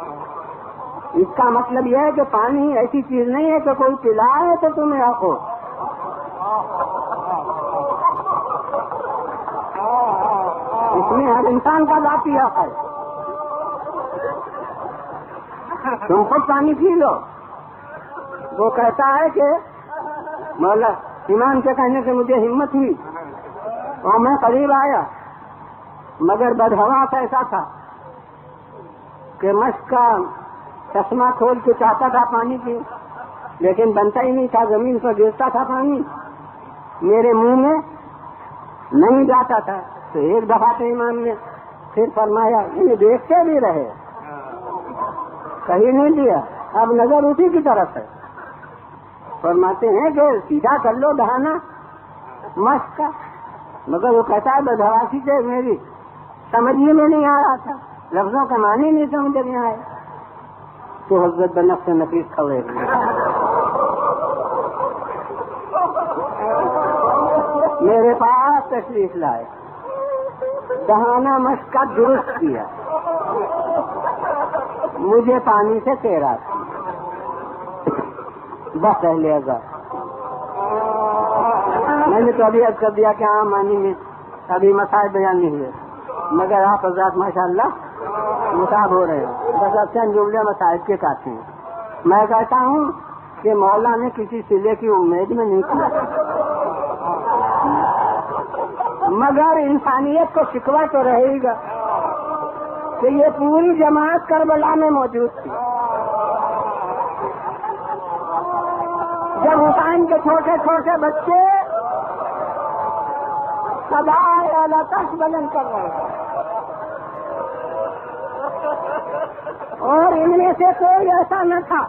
B: اس کا مطلب یہ ہے کہ پانی ایسی چیز نہیں ہے کہ کوئی پلائے تو تمہیں حق ہو. اس میں ہر انسان کا ذاتی حق ہے. تم خود پانی پی لو. وہ کہتا ہے کہ مولا امام کے کہنے سے مجھے ہمت ہوئی اور میں قریب آیا، مگر بدحواس ایسا تھا کہ مشق کا چشمہ کھول کے چاہتا تھا پانی پی، لیکن بنتا ہی نہیں تھا، زمین پر گرتا تھا پانی، میرے منہ میں نہیں جاتا تھا. تو ایک دفعہ تو امام نے پھر فرمایا، یعنی دیکھتے بھی رہے، کہیں نہیں دیا، اب نظر اسی کی طرف ہے. فرماتے ہیں کہ سیدھا کر لو دہانا مشق کا، مگر وہ کہتا ہے بدحواسی سے میری سمجھ میں نہیں آ رہا تھا، لفظوں کا معنی نہیں سمجھ میں آئے. تو حضرت بنفس نفیس کھڑے میرے پاس تشریف لائے، دہانا مشق کا درست کیا، مجھے پانی سے تیرا تھا، بس اہل ازا. میں نے تو ابھی عرض کر دیا کہ ہاں معنی میں ابھی مسائل بیان نہیں ہوئے، مگر آپ حضرات ماشاء اللہ مصاب ہو رہے ہیں. بس اب چند جملے مسائل کے کافی ہیں. میں کہتا ہوں کہ مولا نے کسی صلے کی امید میں نہیں کیا، مگر انسانیت کو شکوہ تو رہے گا کہ یہ پوری جماعت کربلا میں موجود تھی. جب حسین کے چھوٹے چھوٹے بچے صدائے اعلی تک بلند کر رہے ہیں، اور ان میں سے کوئی ایسا نہ تھا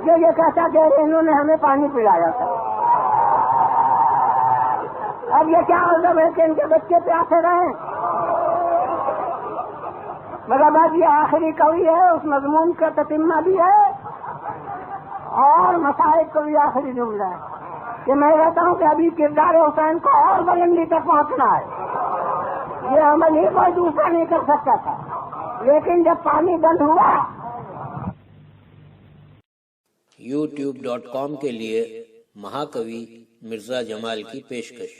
B: جو یہ کہتا کہ انہوں نے ہمیں پانی پلایا تھا. اب یہ کیا مطلب ہے کہ ان کے بچے پیاسے رہیں؟ مگر بات یہ آخری قوی ہے، اس مضمون کا تتمہ بھی ہے، اور مسائل کو بھی آخری جملہ ہے کہ میں کہتا ہوں کہ ابھی کردار حسین کو اور بلندی تک پہنچنا ہے. یہ عمل ہی کوئی دوسرا نہیں کر سکتا تھا، لیکن جب پانی بند ہوا.
C: youtube.com کے لیے مہاکوی مرزا جمال کی پیشکش.